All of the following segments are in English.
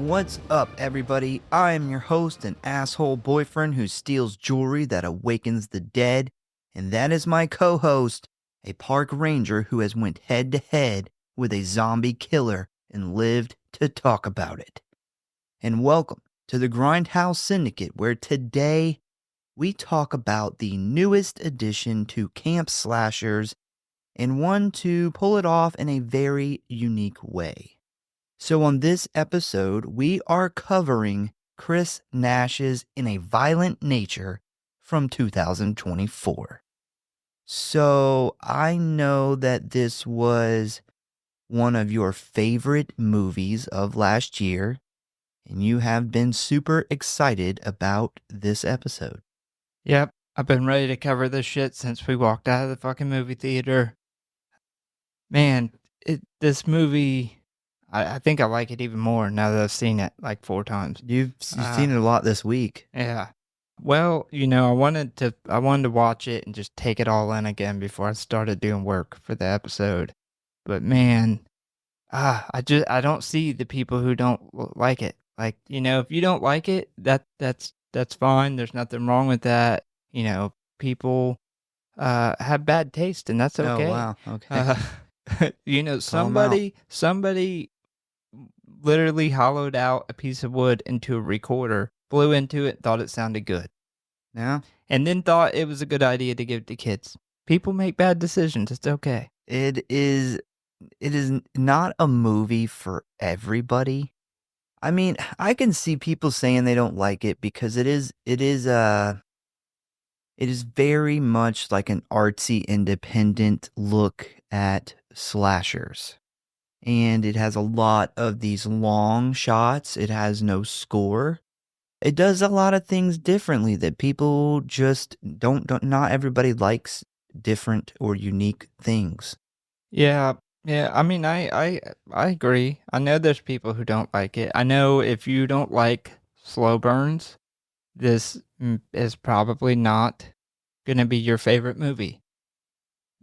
What's up, everybody? I am your host, an asshole boyfriend who steals jewelry that awakens the dead, and that is my co-host, a park ranger who has went head-to-head with a zombie killer and lived to talk about it. And welcome to the Grindhouse Syndicate, where today we talk about the newest addition to camp slashers, and one to pull it off in a very unique way. So on this episode, we are covering Chris Nash's In a Violent Nature from 2024. So I know that this was one of your favorite movies of last year, and you have been super excited about this episode. Yep, I've been ready to cover this shit since we walked out of the fucking movie theater. Man, this movie... I think I like it even more now that I've seen it like 4 times. You've seen it a lot this week. Yeah. Well, I wanted to watch it and just take it all in again before I started doing work for the episode. But man, I don't see the people who don't like it. Like, if you don't like it, that's fine. There's nothing wrong with that. People have bad taste, and that's okay. Oh, wow. Okay. Somebody literally hollowed out a piece of wood into a recorder, blew into it, thought it sounded good. Yeah. And then thought it was a good idea to give it to kids. People make bad decisions. It's okay. It is not a movie for everybody. I mean, I can see people saying they don't like it because it is very much like an artsy, independent look at slashers. And it has a lot of these long shots. It has no score. It does a lot of things differently that people just don't not everybody likes different or unique things. Yeah. I mean, I agree. I know there's people who don't like it. I know if you don't like slow burns, this is probably not going to be your favorite movie.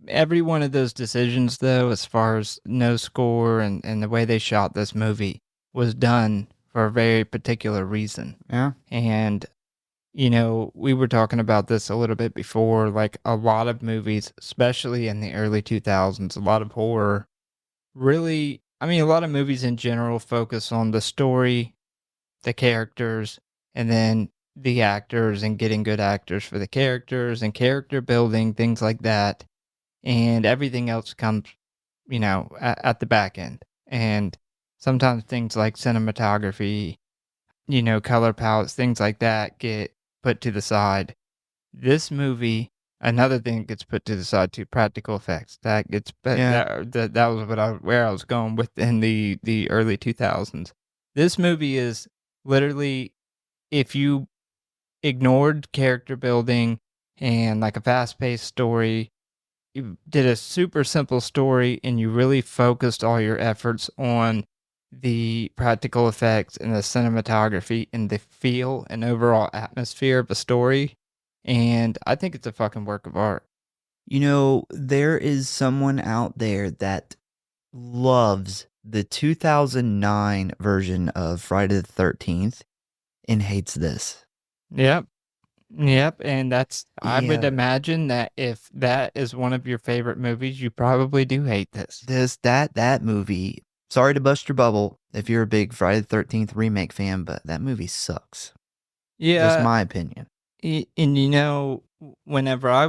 Every one of those decisions, though, as far as no score and the way they shot this movie, was done for a very particular reason. Yeah. And, we were talking about this a little bit before, like a lot of movies, especially in the early 2000s, a lot of horror, really, a lot of movies in general focus on the story, the characters, and then the actors and getting good actors for the characters and character building, things like that. And everything else comes, at the back end. And sometimes things like cinematography, color palettes, things like that get put to the side. This movie, another thing gets put to the side too, practical effects. That gets, that was where I was going with in the early 2000s. This movie is literally, if you ignored character building and like a fast-paced story, you did a super simple story and you really focused all your efforts on the practical effects and the cinematography and the feel and overall atmosphere of a story. And I think it's a fucking work of art. There is someone out there that loves the 2009 version of Friday the 13th and hates this. Yep, and I would imagine that if that is one of your favorite movies, you probably do hate this. That movie, sorry to bust your bubble if you're a big Friday the 13th remake fan, but that movie sucks. Yeah. Just my opinion. And whenever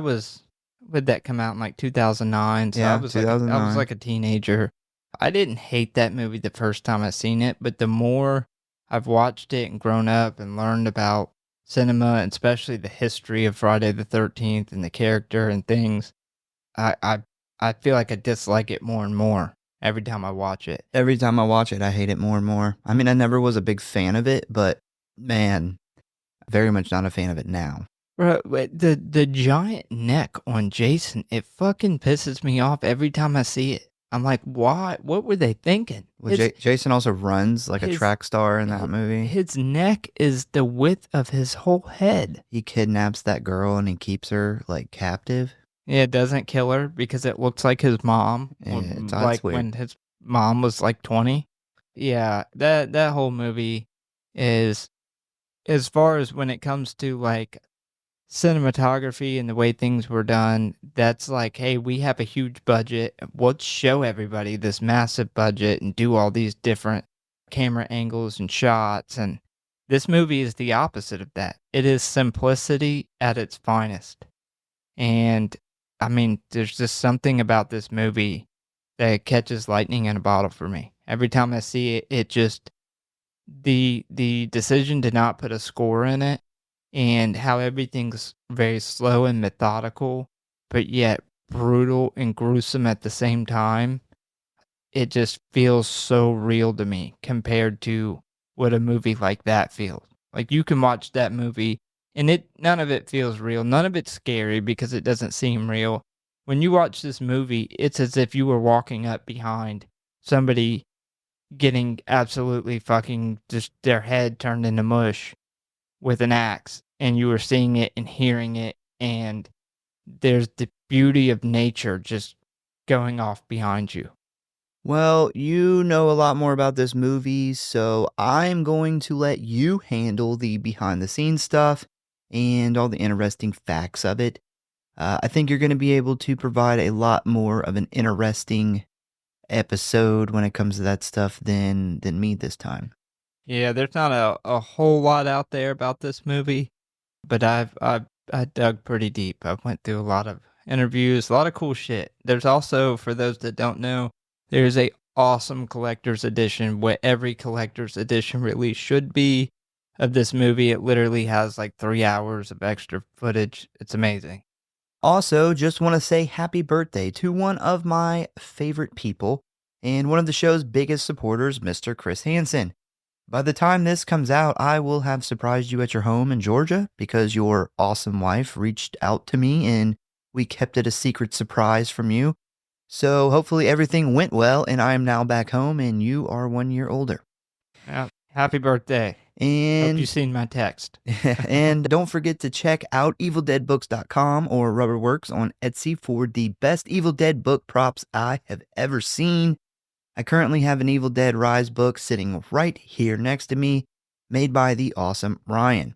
would that come out in like 2009? So yeah, I was 2009. I was like a teenager. I didn't hate that movie the first time I seen it, but the more I've watched it and grown up and learned about cinema, and especially the history of Friday the 13th and the character and things, I feel like I dislike it more and more every time I watch it. Every time I watch it, I hate it more and more. I mean, I never was a big fan of it, but man, very much not a fan of it now. Bro, the giant neck on Jason, it fucking pisses me off every time I see it. I'm like, why? What were they thinking? Well, Jason also runs like a track star in that movie. His neck is the width of his whole head. He kidnaps that girl and he keeps her like captive. Yeah, it doesn't kill her because it looks like his mom. Yeah, like weird. when his mom was like 20. Yeah, that whole movie is, as far as when it comes to, like, cinematography and the way things were done, that's like, "Hey, we have a huge budget. Let's show everybody this massive budget and do all these different camera angles and shots," and this movie is the opposite of that. It is simplicity at its finest, and, I mean, there's just something about this movie that catches lightning in a bottle for me. Every time I see it, it just the decision to not put a score in it and how everything's very slow and methodical, but yet brutal and gruesome at the same time, it just feels so real to me compared to what a movie like that feels. Like, you can watch that movie and none of it feels real. None of it's scary because it doesn't seem real. When you watch this movie, it's as if you were walking up behind somebody getting absolutely fucking just their head turned into mush with an axe, and you were seeing it and hearing it, and there's the beauty of nature just going off behind you. Well, you know a lot more about this movie, so I'm going to let you handle the behind the scenes stuff and all the interesting facts of it. I think you're going to be able to provide a lot more of an interesting episode when it comes to that stuff than me this time. Yeah, there's not a whole lot out there about this movie, but I dug pretty deep. I went through a lot of interviews, a lot of cool shit. There's also, for those that don't know, there's a awesome collector's edition, what every collector's edition release should be of this movie. It literally has like 3 hours of extra footage. It's amazing. Also, just want to say happy birthday to one of my favorite people and one of the show's biggest supporters, Mr. Chris Hansen. By the time this comes out, I will have surprised you at your home in Georgia because your awesome wife reached out to me and we kept it a secret surprise from you. So hopefully everything went well and I am now back home and you are 1 year older. Yeah. Happy birthday. Hope you And seen my text. and don't forget to check out evildeadbooks.com or Rubberworks on Etsy for the best Evil Dead book props I have ever seen. I currently have an Evil Dead Rise book sitting right here next to me, made by the awesome Ryan.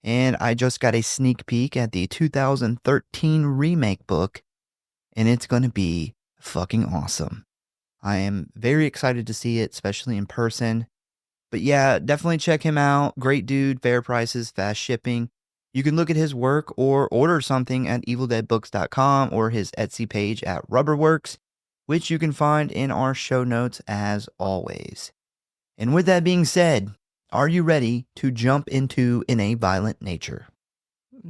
And I just got a sneak peek at the 2013 remake book, and it's going to be fucking awesome. I am very excited to see it, especially in person. But yeah, definitely check him out. Great dude, fair prices, fast shipping. You can look at his work or order something at evildeadbooks.com or his Etsy page at Rubberworks, which you can find in our show notes as always. And with that being said, are you ready to jump into In a Violent Nature?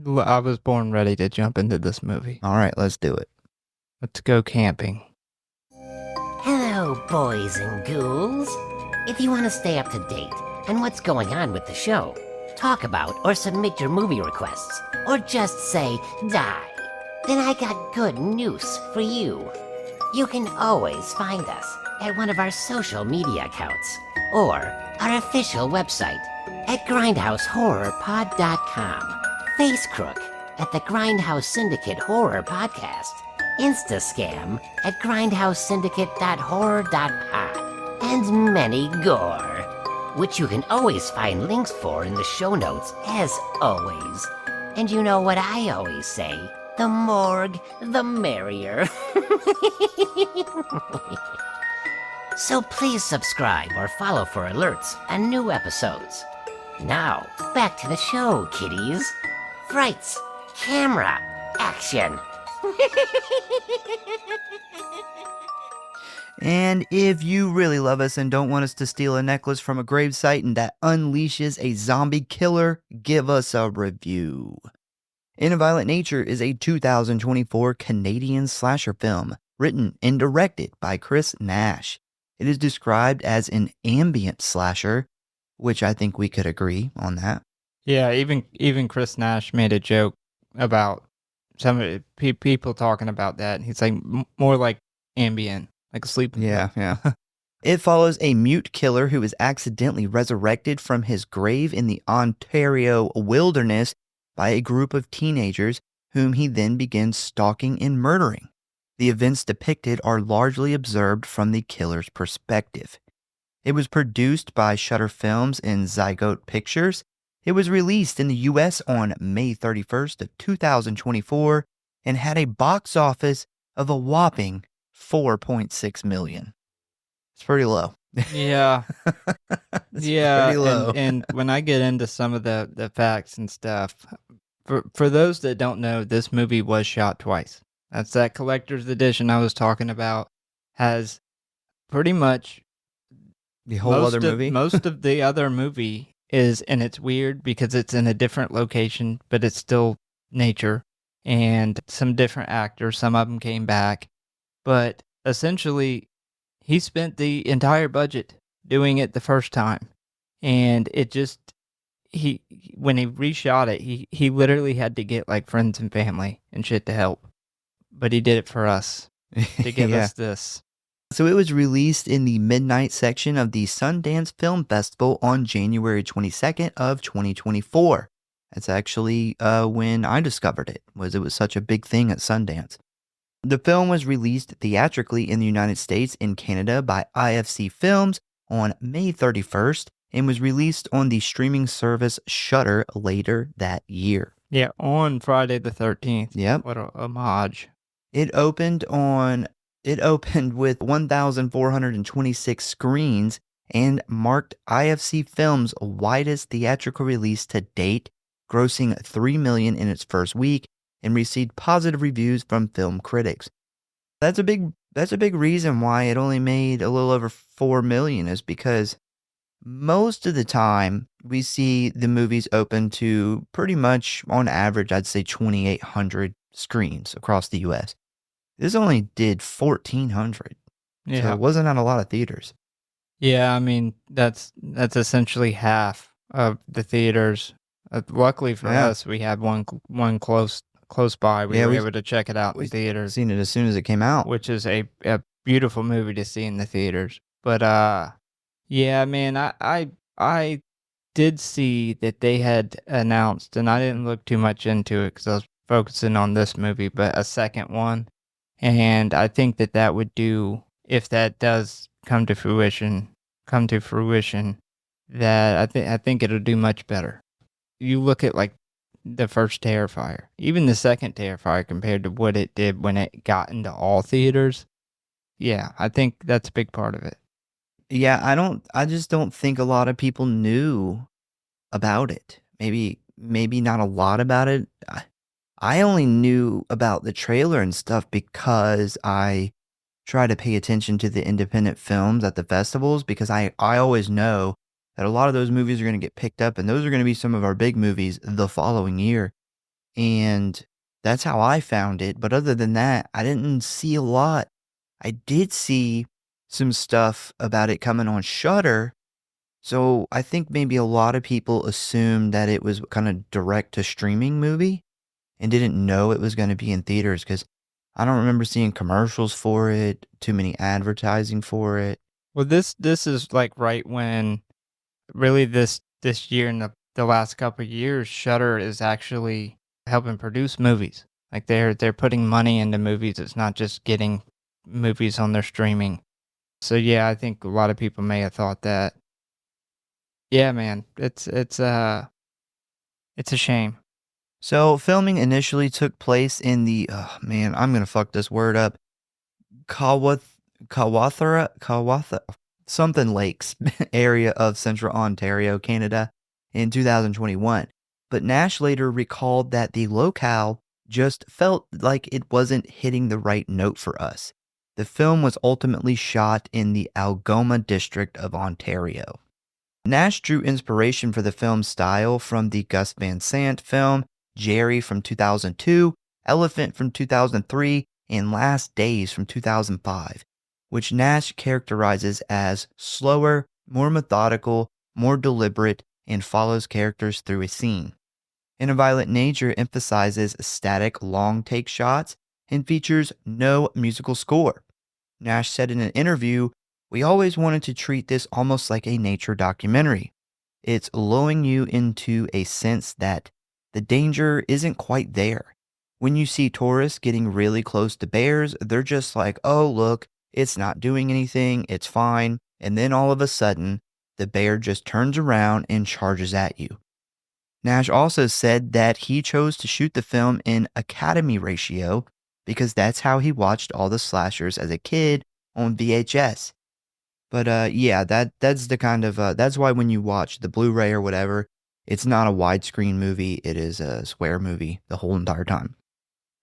I was born ready to jump into this movie. All right, let's do it. Let's go camping. Hello, boys and ghouls. If you want to stay up to date on what's going on with the show, talk about or submit your movie requests, or just say die, then I got good news for you. You can always find us at one of our social media accounts or our official website at Grindhouse.Horror.Pod.com, Facecrook at the Grindhouse Syndicate Horror Podcast, Instascam at grindhousesyndicate.horror.pod, and many gore, which you can always find links for in the show notes as always. And you know what I always say, the morgue, the merrier. So please subscribe or follow for alerts on new episodes. Now, back to the show, kiddies. Frights, camera, action. And if you really love us and don't want us to steal a necklace from a gravesite and that unleashes a zombie killer, give us a review. In a Violent Nature is a 2024 Canadian slasher film written and directed by Chris Nash. It is described as an ambient slasher, which I think we could agree on that. Yeah, even Chris Nash made a joke about some people talking about that. And he's like, more like ambient, like a sleeping pill. Yeah. It follows a mute killer who is accidentally resurrected from his grave in the Ontario wilderness by a group of teenagers whom he then begins stalking and murdering. The events depicted are largely observed from the killer's perspective. It was produced by Shutter Films and Zygote Pictures. It was released in the US on May 31st of 2024 and had a box office of a whopping 4.6 million. It's pretty low. Yeah. It's Yeah, pretty low. and when I get into some of the facts and stuff, for those that don't know, this movie was shot twice. That's that collector's edition I was talking about, has pretty much The whole other movie? most of the other movie is, and it's weird because it's in a different location, but it's still nature and some different actors. Some of them came back, but essentially, he spent the entire budget doing it the first time, and it just he when he reshot it, he literally had to get like friends and family and shit to help, but he did it for us to give Yeah. us this. So it was released in the midnight section of the Sundance Film Festival on January 22nd of 2024. That's actually when I discovered it, it was such a big thing at Sundance. The film was released theatrically in the United States and Canada by IFC Films on May 31st and was released on the streaming service Shudder later that year. Yeah, on Friday the 13th. Yep. What a homage. It opened with 1,426 screens and marked IFC Films' widest theatrical release to date, grossing $3 million in its first week and received positive reviews from film critics. That's a big reason why it only made a little over $4 million, is because most of the time we see the movies open to pretty much, on average, I'd say 2,800 screens across the US. This only did 1,400. Yeah. So it wasn't at a lot of theaters. Yeah, I mean, that's essentially half of the theaters. Luckily for Yeah. us, we had one close by. We were able to check it out in theaters, Seen it as soon as it came out. which is a beautiful movie to see in the theaters. But yeah, man, I did see that they had announced, and I didn't look too much into it because I was focusing on this movie, but a second one, and I think that would do, if that does come to fruition, that I think it'll do much better. You look at like the first Terrifier, even the second Terrifier compared to what it did when it got into all theaters. Yeah, I think that's a big part of it. Yeah, I just don't think a lot of people knew about it. Maybe not a lot about it. I only knew about the trailer and stuff because I try to pay attention to the independent films at the festivals, because I always know that a lot of those movies are going to get picked up, and those are going to be some of our big movies the following year. And that's how I found it. But other than that, I didn't see a lot. I did see some stuff about it coming on Shudder. So I think maybe a lot of people assumed that it was kind of direct to streaming movie and didn't know it was going to be in theaters, because I don't remember seeing commercials for it, too many advertising for it. Well, this is like right when, really, this year and the last couple of years, Shudder is actually helping produce movies. Like they're putting money into movies. It's not just getting movies on their streaming. So yeah, I think a lot of people may have thought that. Yeah, man, it's a shame. So filming initially took place in the, I'm going to fuck this word up, Kawathara, something lakes area of central Ontario, Canada in 2021. But Nash later recalled that the locale just felt like it wasn't hitting the right note for us. The film was ultimately shot in the Algoma district of Ontario. Nash drew inspiration for the film's style from the Gus Van Sant film Jerry from 2002, Elephant from 2003, and Last Days from 2005, which Nash characterizes as slower, more methodical, more deliberate, and follows characters through a scene. In a Violent Nature emphasizes static long take shots and features no musical score. Nash said in an interview, "We always wanted to treat this almost like a nature documentary. It's lulling you into a sense that the danger isn't quite there. When you see tourists getting really close to bears, they're just like, oh, look, it's not doing anything, it's fine. and then all of a sudden, the bear just turns around and charges at you. Nash also said that he chose to shoot the film in Academy ratio because that's how he watched all the slashers as a kid on VHS. But yeah, that's the kind of that's why when you watch the Blu-ray or whatever, it's not a widescreen movie, it is a square movie the whole entire time.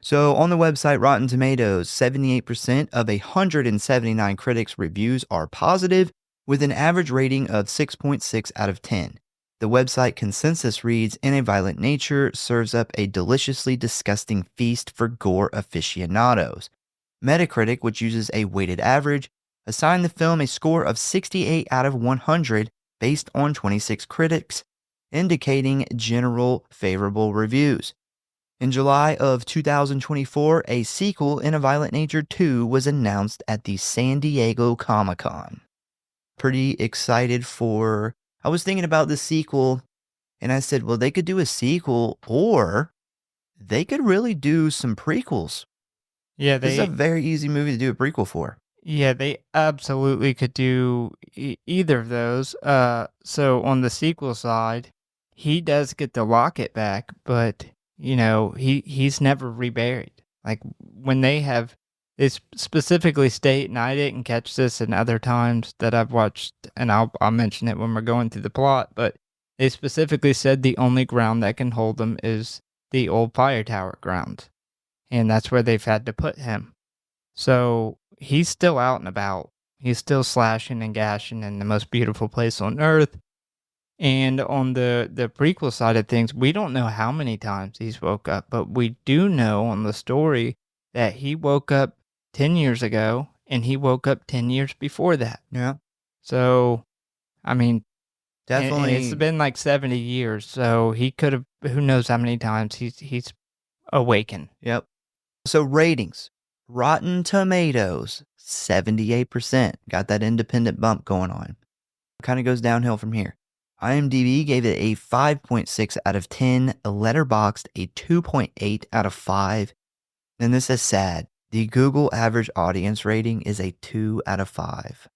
So on the website Rotten Tomatoes, 78% of 179 critics' reviews are positive, with an average rating of 6.6 out of 10. The website consensus reads, "In a Violent Nature serves up a deliciously disgusting feast for gore aficionados." Metacritic, which uses a weighted average, assigned the film a score of 68 out of 100 based on 26 critics, indicating general favorable reviews. In July of 2024, a sequel, In a Violent Nature 2, was announced at the San Diego Comic-Con. Pretty excited for... I was thinking about the sequel, and I said, well, they could do a sequel, or they could really do some prequels. Yeah, This is a very easy movie to do a prequel for. Yeah, they absolutely could do either of those. So on the sequel side, he does get the locket back, but he's never reburied. Like when they specifically state, and I didn't catch this in other times that I've watched, and I'll mention it when we're going through the plot, but they specifically said the only ground that can hold them is the old fire tower ground, and that's where they've had to put him. So he's still out and about. He's still slashing and gashing in the most beautiful place on earth. And on the prequel side of things, we don't know how many times he's woke up, but we do know on the story that he woke up 10 years ago and he woke up 10 years before that. Yeah. So, I mean, Definitely. it's been like 70 years. So he could have, who knows how many times he's awakened. Yep. So ratings. Rotten Tomatoes, 78%. Got that independent bump going on. Kind of goes downhill from here. IMDb gave it a 5.6 out of 10, Letterboxd a 2.8 out of 5. And this is sad. The Google average audience rating is a 2 out of 5.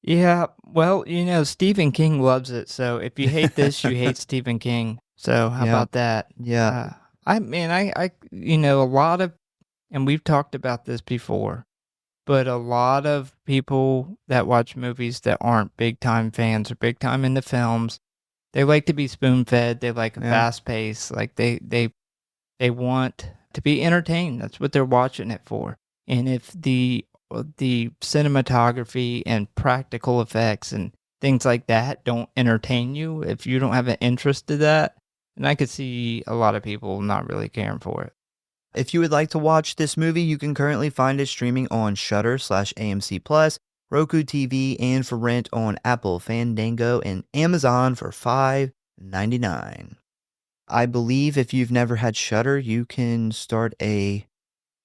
Yeah, well, Stephen King loves it. So if you hate this, you hate Stephen King. So how about that? Yeah. I a lot of, and we've talked about this before, but a lot of people that watch movies that aren't big time fans or big time into films, they like to be spoon fed. They like a fast pace. Like they want to be entertained. That's what they're watching it for. And if the cinematography and practical effects and things like that don't entertain you, if you don't have an interest to that, then I could see a lot of people not really caring for it. If you would like to watch this movie, you can currently find it streaming on Shudder/AMC Plus, Roku TV, and for rent on Apple, Fandango, and Amazon for $5.99. I believe if you've never had Shudder, you can start a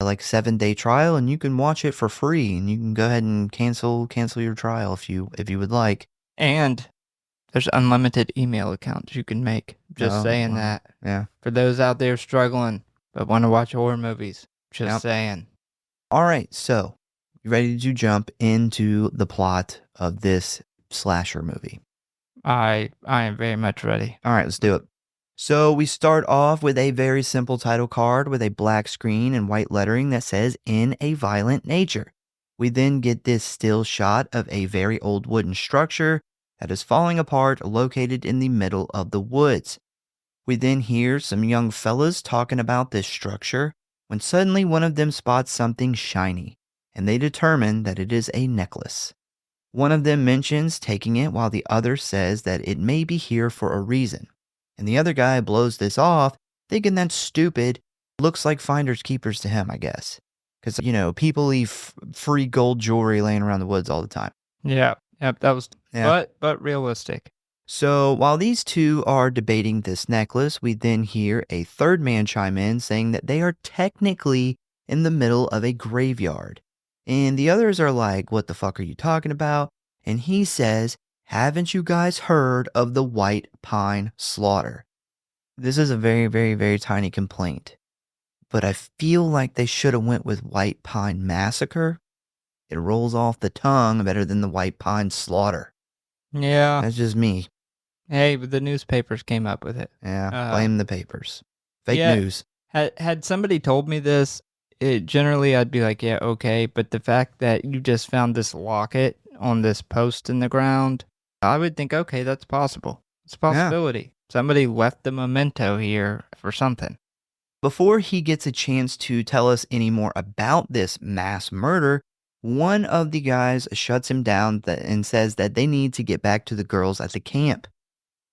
7-day trial and you can watch it for free, and you can go ahead and cancel your trial if you would like. And there's unlimited email accounts you can make. Just saying that. Yeah. For those out there struggling but want to watch horror movies. Just saying. All right, so you ready to jump into the plot of this slasher movie? I am very much ready. All right, let's do it. So we start off with a very simple title card with a black screen and white lettering that says "In a Violent Nature." We then get this still shot of a very old wooden structure that is falling apart, located in the middle of the woods. We then hear some young fellas talking about this structure when suddenly one of them spots something shiny, and they determine that it is a necklace. One of them mentions taking it while the other says that it may be here for a reason. And the other guy blows this off, thinking that's stupid. Looks like finders keepers to him, I guess. Because, people leave free gold jewelry laying around the woods all the time. Yeah, that was, but realistic. So while these two are debating this necklace, we then hear a third man chime in saying that they are technically in the middle of a graveyard. And the others are like, what the fuck are you talking about? And he says, haven't you guys heard of the White Pine Slaughter? This is a very, very, very tiny complaint, but I feel like they should have went with White Pine Massacre. It rolls off the tongue better than the white pine slaughter. Yeah. That's just me. Hey, but the newspapers came up with it. Yeah, blame the papers. Fake yeah. news. Had somebody told me this, generally I'd be like, yeah, okay. But the fact that you just found this locket on this post in the ground, I would think, okay, that's possible. It's a possibility. Somebody left the memento here for something. Before he gets a chance to tell us any more about this mass murder, one of the guys shuts him down and says that they need to get back to the girls at the camp.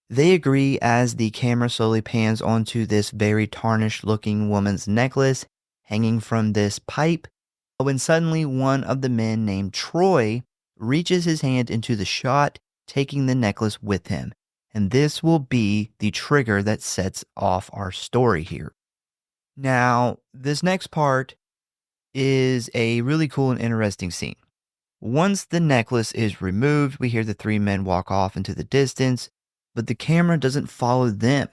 They agree as the camera slowly pans onto this very tarnished looking woman's necklace hanging from this pipe, when suddenly one of the men named Troy reaches his hand into the shot, taking the necklace with him. And this will be the trigger that sets off our story here. Now, this next part is a really cool and interesting scene. Once the necklace is removed, we hear the three men walk off into the distance, but the camera doesn't follow them.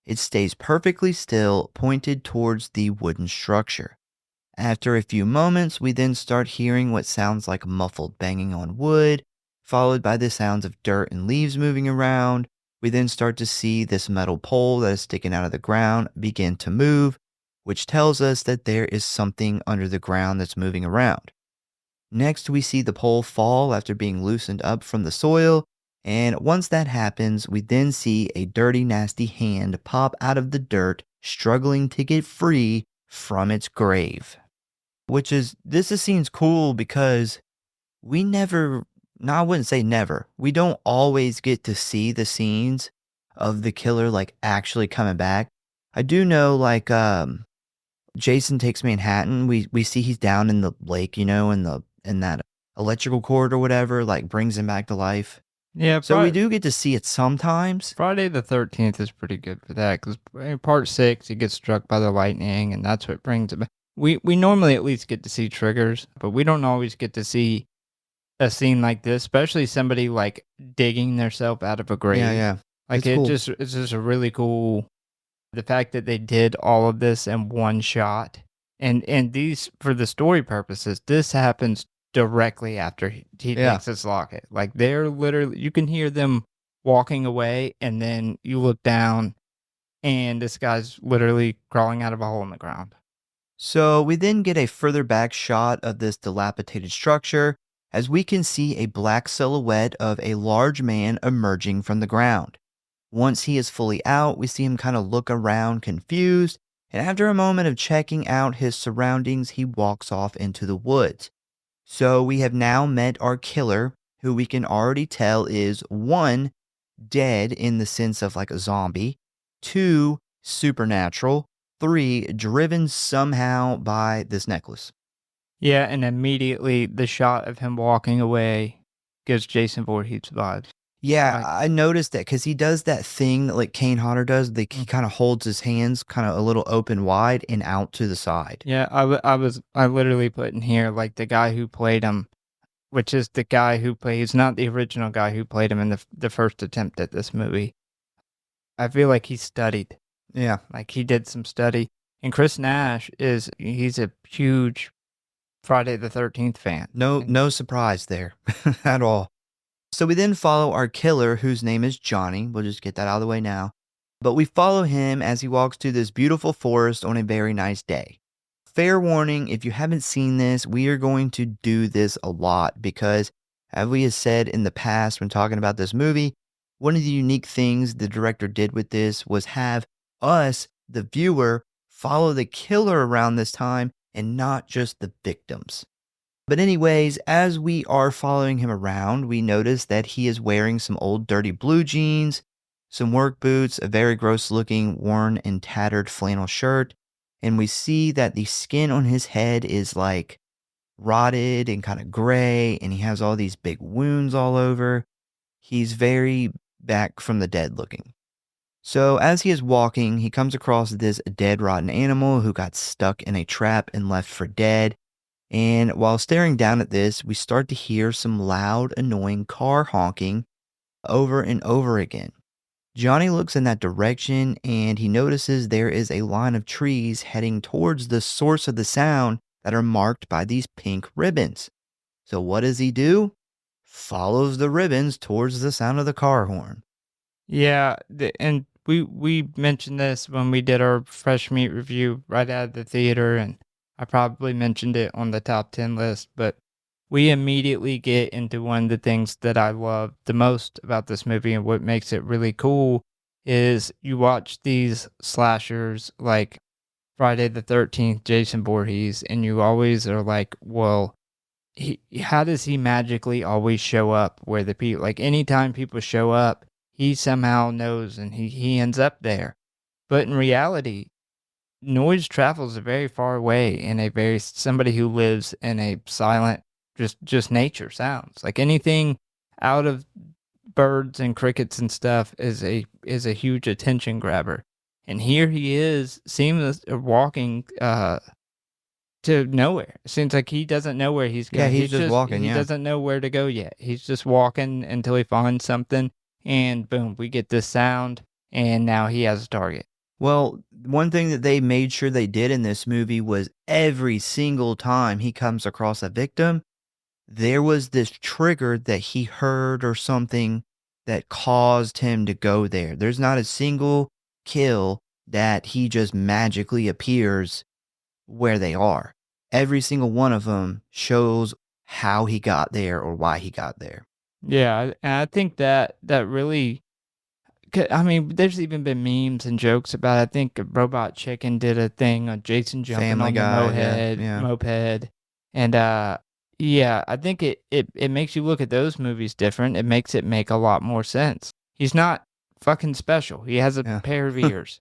It stays perfectly still, pointed towards the wooden structure. After a few moments, we then start hearing what sounds like muffled banging on wood, followed by the sounds of dirt and leaves moving around. We then start to see this metal pole that is sticking out of the ground begin to move, which tells us that there is something under the ground that's moving around. Next, we see the pole fall after being loosened up from the soil, and once that happens, we then see a dirty, nasty hand pop out of the dirt, struggling to get free from its grave. This scene's cool because we never, no, I wouldn't say never, we don't always get to see the scenes of the killer like actually coming back. I do know like Jason Takes Manhattan, we see he's down in the lake, in that electrical cord or whatever, like brings him back to life. Yeah, so we do get to see it sometimes. Friday the 13th is pretty good for that because part 6, he gets struck by the lightning, and that's what brings it back. We normally at least get to see triggers, but we don't always get to see a scene like this, especially somebody like digging themselves out of a grave. Yeah. Like it's just a really cool. The fact that they did all of this in one shot, and these, for the story purposes, this happens directly after he takes his locket. Like they're literally, you can hear them walking away, and then you look down, and this guy's literally crawling out of a hole in the ground. So we then get a further back shot of this dilapidated structure, as we can see a black silhouette of a large man emerging from the ground. Once he is fully out, we see him kind of look around confused, and after a moment of checking out his surroundings, he walks off into the woods. So we have now met our killer, who we can already tell is 1, dead in the sense of like a zombie, 2, supernatural, 3, driven somehow by this necklace. Yeah, and immediately the shot of him walking away gives Jason Voorhees vibes. Yeah, I noticed that because he does that thing that like Kane Hodder does. He kind of holds his hands kind of a little open wide and out to the side. Yeah, I literally put in here like the guy who played him, which is the guy who he's not the original guy who played him in the first attempt at this movie. I feel like he studied. Yeah. Like he did some study. And Chris Nash he's a huge Friday the 13th fan. No surprise there at all. So we then follow our killer, whose name is Johnny. We'll just get that out of the way now. But we follow him as he walks through this beautiful forest on a very nice day. Fair warning, if you haven't seen this, we are going to do this a lot because, as we have said in the past when talking about this movie, one of the unique things the director did with this was have us, the viewer, follow the killer around this time and not just the victims. But anyways, as we are following him around, we notice that he is wearing some old dirty blue jeans, some work boots, a very gross looking worn and tattered flannel shirt, and we see that the skin on his head is like rotted and kind of gray, and he has all these big wounds all over. He's very back from the dead looking. So as he is walking, he comes across this dead rotten animal who got stuck in a trap and left for dead. And while staring down at this, we start to hear some loud, annoying car honking over and over again. Johnny looks in that direction and he notices there is a line of trees heading towards the source of the sound that are marked by these pink ribbons. So what does he do? Follows the ribbons towards the sound of the car horn. Yeah, and we mentioned this when we did our fresh meat review right out of the theater, and I probably mentioned it on the top 10 list, but we immediately get into one of the things that I love the most about this movie and what makes it really cool is you watch these slashers like Friday the 13th, Jason Voorhees, and you always are like, well, how does he magically always show up where the people, like anytime people show up, he somehow knows and he ends up there. But in reality, noise travels a very far away in a very somebody who lives in a silent just nature sounds. Like anything out of birds and crickets and stuff is a huge attention grabber. And here he is seamless walking to nowhere. It seems like he doesn't know where he's Yeah, going. he's just walking, He yeah. doesn't know where to go yet. He's just walking until he finds something, and boom, we get this sound, and now he has a target. Well, one thing that they made sure they did in this movie was every single time he comes across a victim, there was this trigger that he heard or something that caused him to go there. There's not a single kill that he just magically appears where they are. Every single one of them shows how he got there or why he got there. Yeah, and I think that really. I mean, there's even been memes and jokes about it. I think Robot Chicken did a thing on Jason jumping Family on Guy, the yeah. moped, and yeah, I think it makes you look at those movies different. It makes it make a lot more sense. He's not fucking special. He has a Yeah. pair of ears.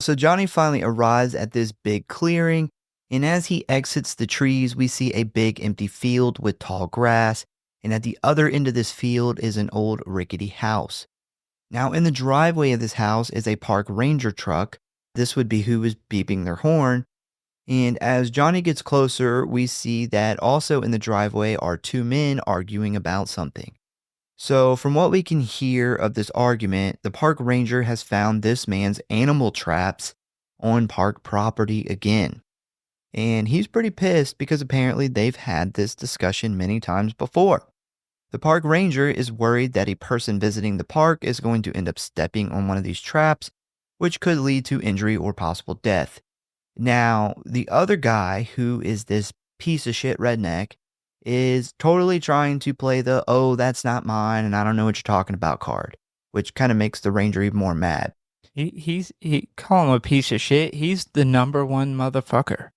So Johnny finally arrives at this big clearing, and as he exits the trees, we see a big empty field with tall grass, and at the other end of this field is an old rickety house. Now, in the driveway of this house is a park ranger truck. This would be who is beeping their horn. And as Johnny gets closer, we see that also in the driveway are two men arguing about something. So, from what we can hear of this argument, the park ranger has found this man's animal traps on park property again. And he's pretty pissed because apparently they've had this discussion many times before. The park ranger is worried that a person visiting the park is going to end up stepping on one of these traps, which could lead to injury or possible death. Now, the other guy, who is this piece of shit redneck, is totally trying to play the, oh, that's not mine, and I don't know what you're talking about card, which kind of makes the ranger even more mad. He call him a piece of shit. He's the number one motherfucker.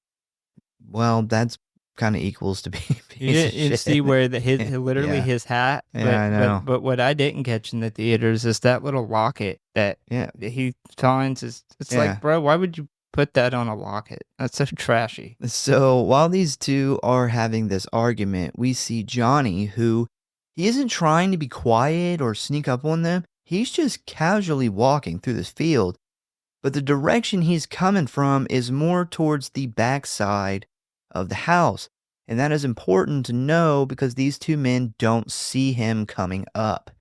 Well, that's kind of equals to be a piece You of didn't shit. see where literally Yeah. his hat. Yeah, I know. But what I didn't catch in the theaters is that little locket that Yeah. he finds. It's Yeah. like, bro, why would you put that on a locket? That's so trashy. So while these two are having this argument, we see Johnny, who he isn't trying to be quiet or sneak up on them. He's just casually walking through this field. But the direction he's coming from is more towards the backside of the house. And that is important to know because these two men don't see him coming up.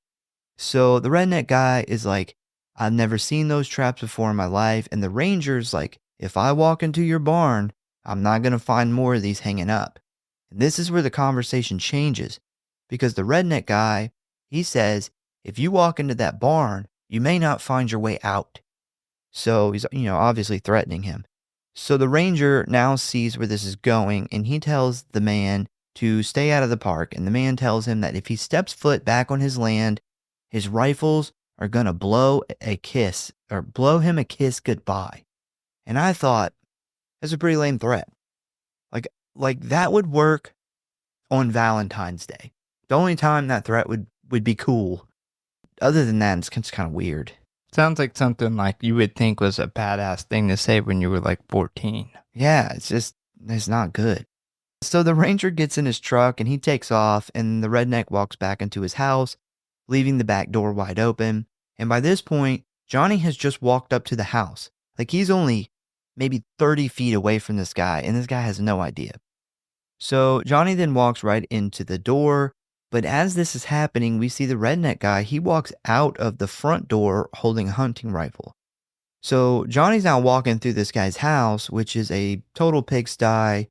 So the redneck guy is like, I've never seen those traps before in my life. And the ranger's like, if I walk into your barn, I'm not going to find more of these hanging up. And this is where the conversation changes because the redneck guy, he says, if you walk into that barn, you may not find your way out. So he's, obviously threatening him. So the ranger now sees where this is going and he tells the man to stay out of the park. And the man tells him that if he steps foot back on his land, his rifles are going to blow him a kiss goodbye. And I thought, that's a pretty lame threat. Like that would work on Valentine's Day. The only time that threat would be cool. Other than that, it's kind of weird. Sounds like something like you would think was a badass thing to say when you were like 14. Yeah, it's not good. So the ranger gets in his truck and he takes off and the redneck walks back into his house, leaving the back door wide open. And by this point, Johnny has just walked up to the house. Like he's only maybe 30 feet away from this guy and this guy has no idea. So Johnny then walks right into the door. But as this is happening, we see the redneck guy, he walks out of the front door holding a hunting rifle. So Johnny's now walking through this guy's house, which is a total pigsty.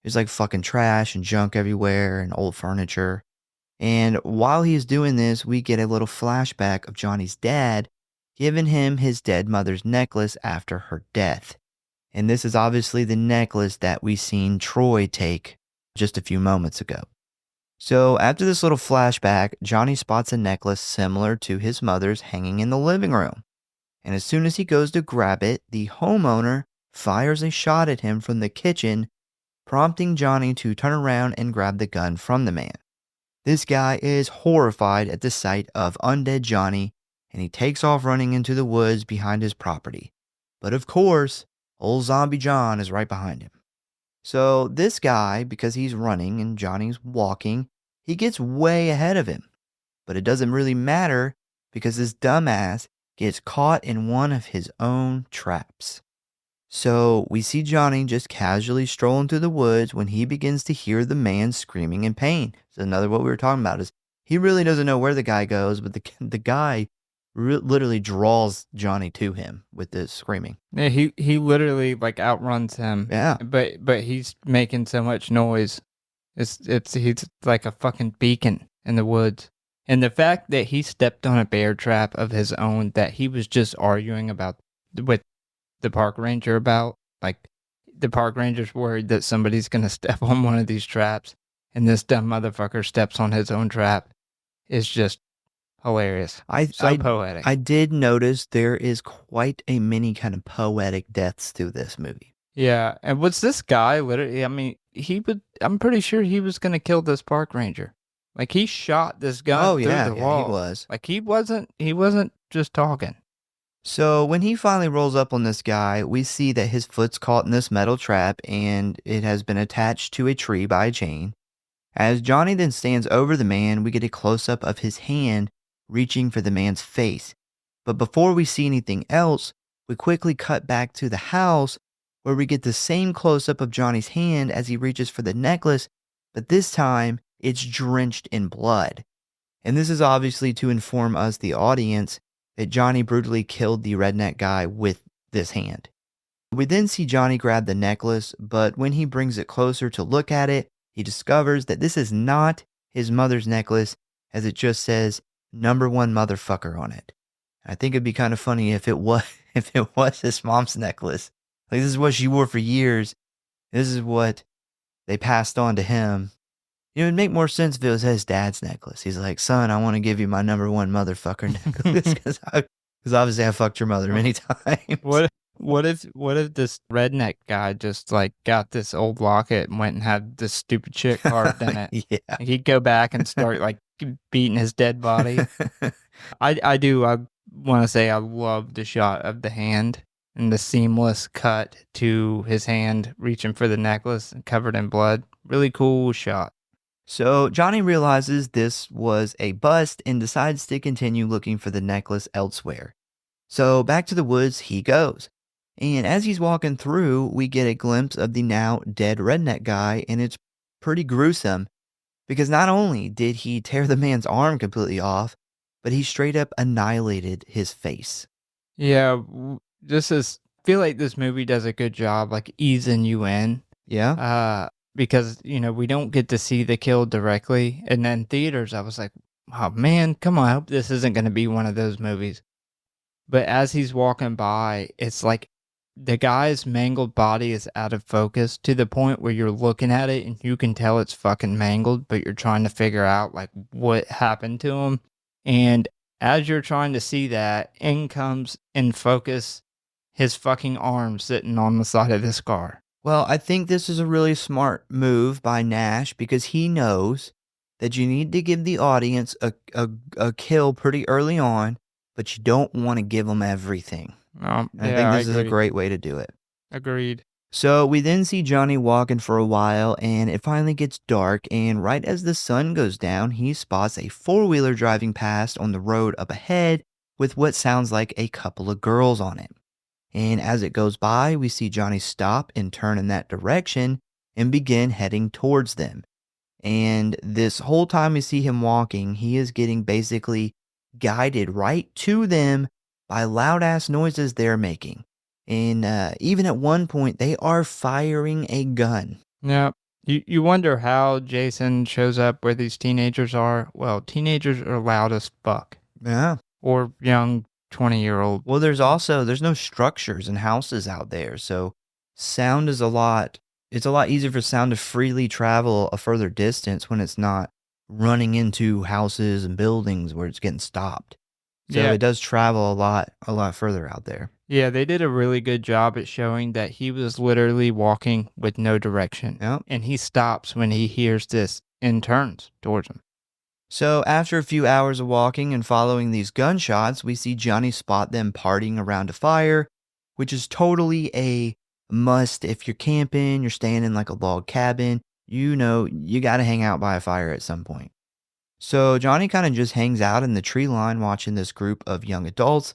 There's like fucking trash and junk everywhere and old furniture. And while he's doing this, we get a little flashback of Johnny's dad giving him his dead mother's necklace after her death. And this is obviously the necklace that we seen Troy take just a few moments ago. So after this little flashback, Johnny spots a necklace similar to his mother's hanging in the living room. And as soon as he goes to grab it, the homeowner fires a shot at him from the kitchen, prompting Johnny to turn around and grab the gun from the man. This guy is horrified at the sight of undead Johnny, and he takes off running into the woods behind his property. But of course, old Zombie John is right behind him. So this guy, because he's running and Johnny's walking, he gets way ahead of him. But it doesn't really matter because this dumbass gets caught in one of his own traps. So we see Johnny just casually strolling through the woods when he begins to hear the man screaming in pain. So another what we were talking about is he really doesn't know where the guy goes, but the guy literally draws Johnny to him with this screaming. Yeah, he literally like outruns him. Yeah. But he's making so much noise. He's like a fucking beacon in the woods. And the fact that he stepped on a bear trap of his own that he was just arguing about with the park ranger about, like the park ranger's worried that somebody's going to step on one of these traps and this dumb motherfucker steps on his own trap is just hilarious. So poetic. I did notice there is quite a many kind of poetic deaths to this movie. Yeah, and was this guy literally, I mean, I'm pretty sure he was going to kill this park ranger. Like he shot this gun through the wall. He was. Like he wasn't just talking. So when he finally rolls up on this guy, we see that his foot's caught in this metal trap and it has been attached to a tree by a chain. As Johnny then stands over the man, we get a close-up of his hand reaching for the man's face. But before we see anything else, we quickly cut back to the house where we get the same close-up of Johnny's hand as he reaches for the necklace, but this time it's drenched in blood. And this is obviously to inform us, the audience, that Johnny brutally killed the redneck guy with this hand. We then see Johnny grab the necklace, but when he brings it closer to look at it, he discovers that this is not his mother's necklace, as it just says "#1 motherfucker" on it. I think it'd be kind of funny if it was his mom's necklace. Like, this is what she wore for years. This is what they passed on to him. You know, it'd make more sense if it was his dad's necklace. He's like, son, I want to give you my #1 motherfucker necklace because obviously I fucked your mother many times. What if this redneck guy just like got this old locket and went and had this stupid chick carved in it? Yeah. Like, he'd go back and start like beating his dead body. I want to say I love the shot of the hand and the seamless cut to his hand reaching for the necklace and covered in blood. Really cool shot. So Johnny realizes this was a bust and decides to continue looking for the necklace elsewhere. So back to the woods he goes. And as he's walking through, we get a glimpse of the now dead redneck guy, and it's pretty gruesome because not only did he tear the man's arm completely off, but he straight up annihilated his face. Yeah, feel like this movie does a good job like easing you in. Yeah. Because, you know, we don't get to see the kill directly. And then theaters, I was like, oh man, come on, I hope this isn't going to be one of those movies. But as he's walking by, it's like the guy's mangled body is out of focus to the point where you're looking at it and you can tell it's fucking mangled, but you're trying to figure out like what happened to him. And as you're trying to see that, in comes in focus his fucking arm sitting on the side of this car. Well, I think this is a really smart move by Nash because he knows that you need to give the audience a kill pretty early on, but you don't want to give them everything. I think this is a great way to do it. Agreed. So we then see Johnny walking for a while, and it finally gets dark, and right as the sun goes down, he spots a four-wheeler driving past on the road up ahead with what sounds like a couple of girls on it. And as it goes by, we see Johnny stop and turn in that direction and begin heading towards them. And this whole time we see him walking, he is getting basically guided right to them by loud-ass noises they're making. And even at one point, they are firing a gun. Yeah, You wonder how Jason shows up where these teenagers are. Well, teenagers are loud as fuck. Yeah. Or young 20-year-old. Well, there's no structures and houses out there, so sound is it's a lot easier for sound to freely travel a further distance when it's not running into houses and buildings where it's getting stopped. So Yeah. it does travel a lot further out there. Yeah, they did a really good job at showing that he was literally walking with no direction. Yep. And he stops when he hears this and turns towards him. So after a few hours of walking and following these gunshots, we see Johnny spot them partying around a fire, which is totally a must. If you're camping, you're staying in like a log cabin, you got to hang out by a fire at some point. So Johnny kind of just hangs out in the tree line watching this group of young adults.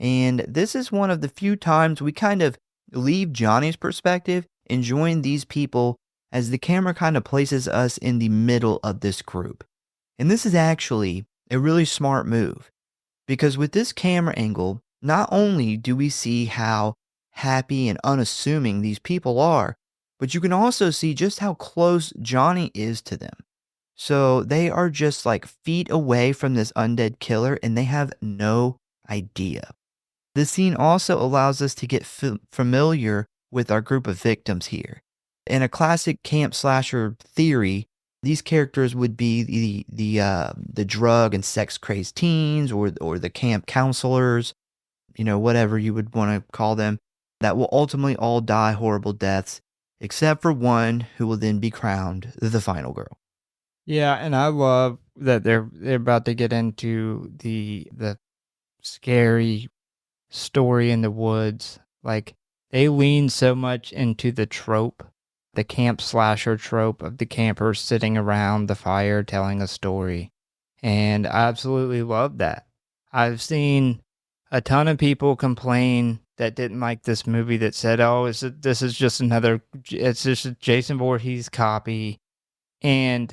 And this is one of the few times we kind of leave Johnny's perspective and join these people as the camera kind of places us in the middle of this group. And this is actually a really smart move because with this camera angle, not only do we see how happy and unassuming these people are, but you can also see just how close Johnny is to them. So they are just like feet away from this undead killer and they have no idea. This scene also allows us to get familiar with our group of victims here. In a classic camp slasher theory, these characters would be the drug and sex crazed teens or the camp counselors, whatever you would want to call them, that will ultimately all die horrible deaths, except for one who will then be crowned the final girl. Yeah, and I love that they're about to get into the scary story in the woods. Like, they lean so much into the trope, the camp slasher trope of the campers sitting around the fire telling a story. And I absolutely love that. I've seen a ton of people complain that didn't like this movie that said, this is just it's just a Jason Voorhees copy. And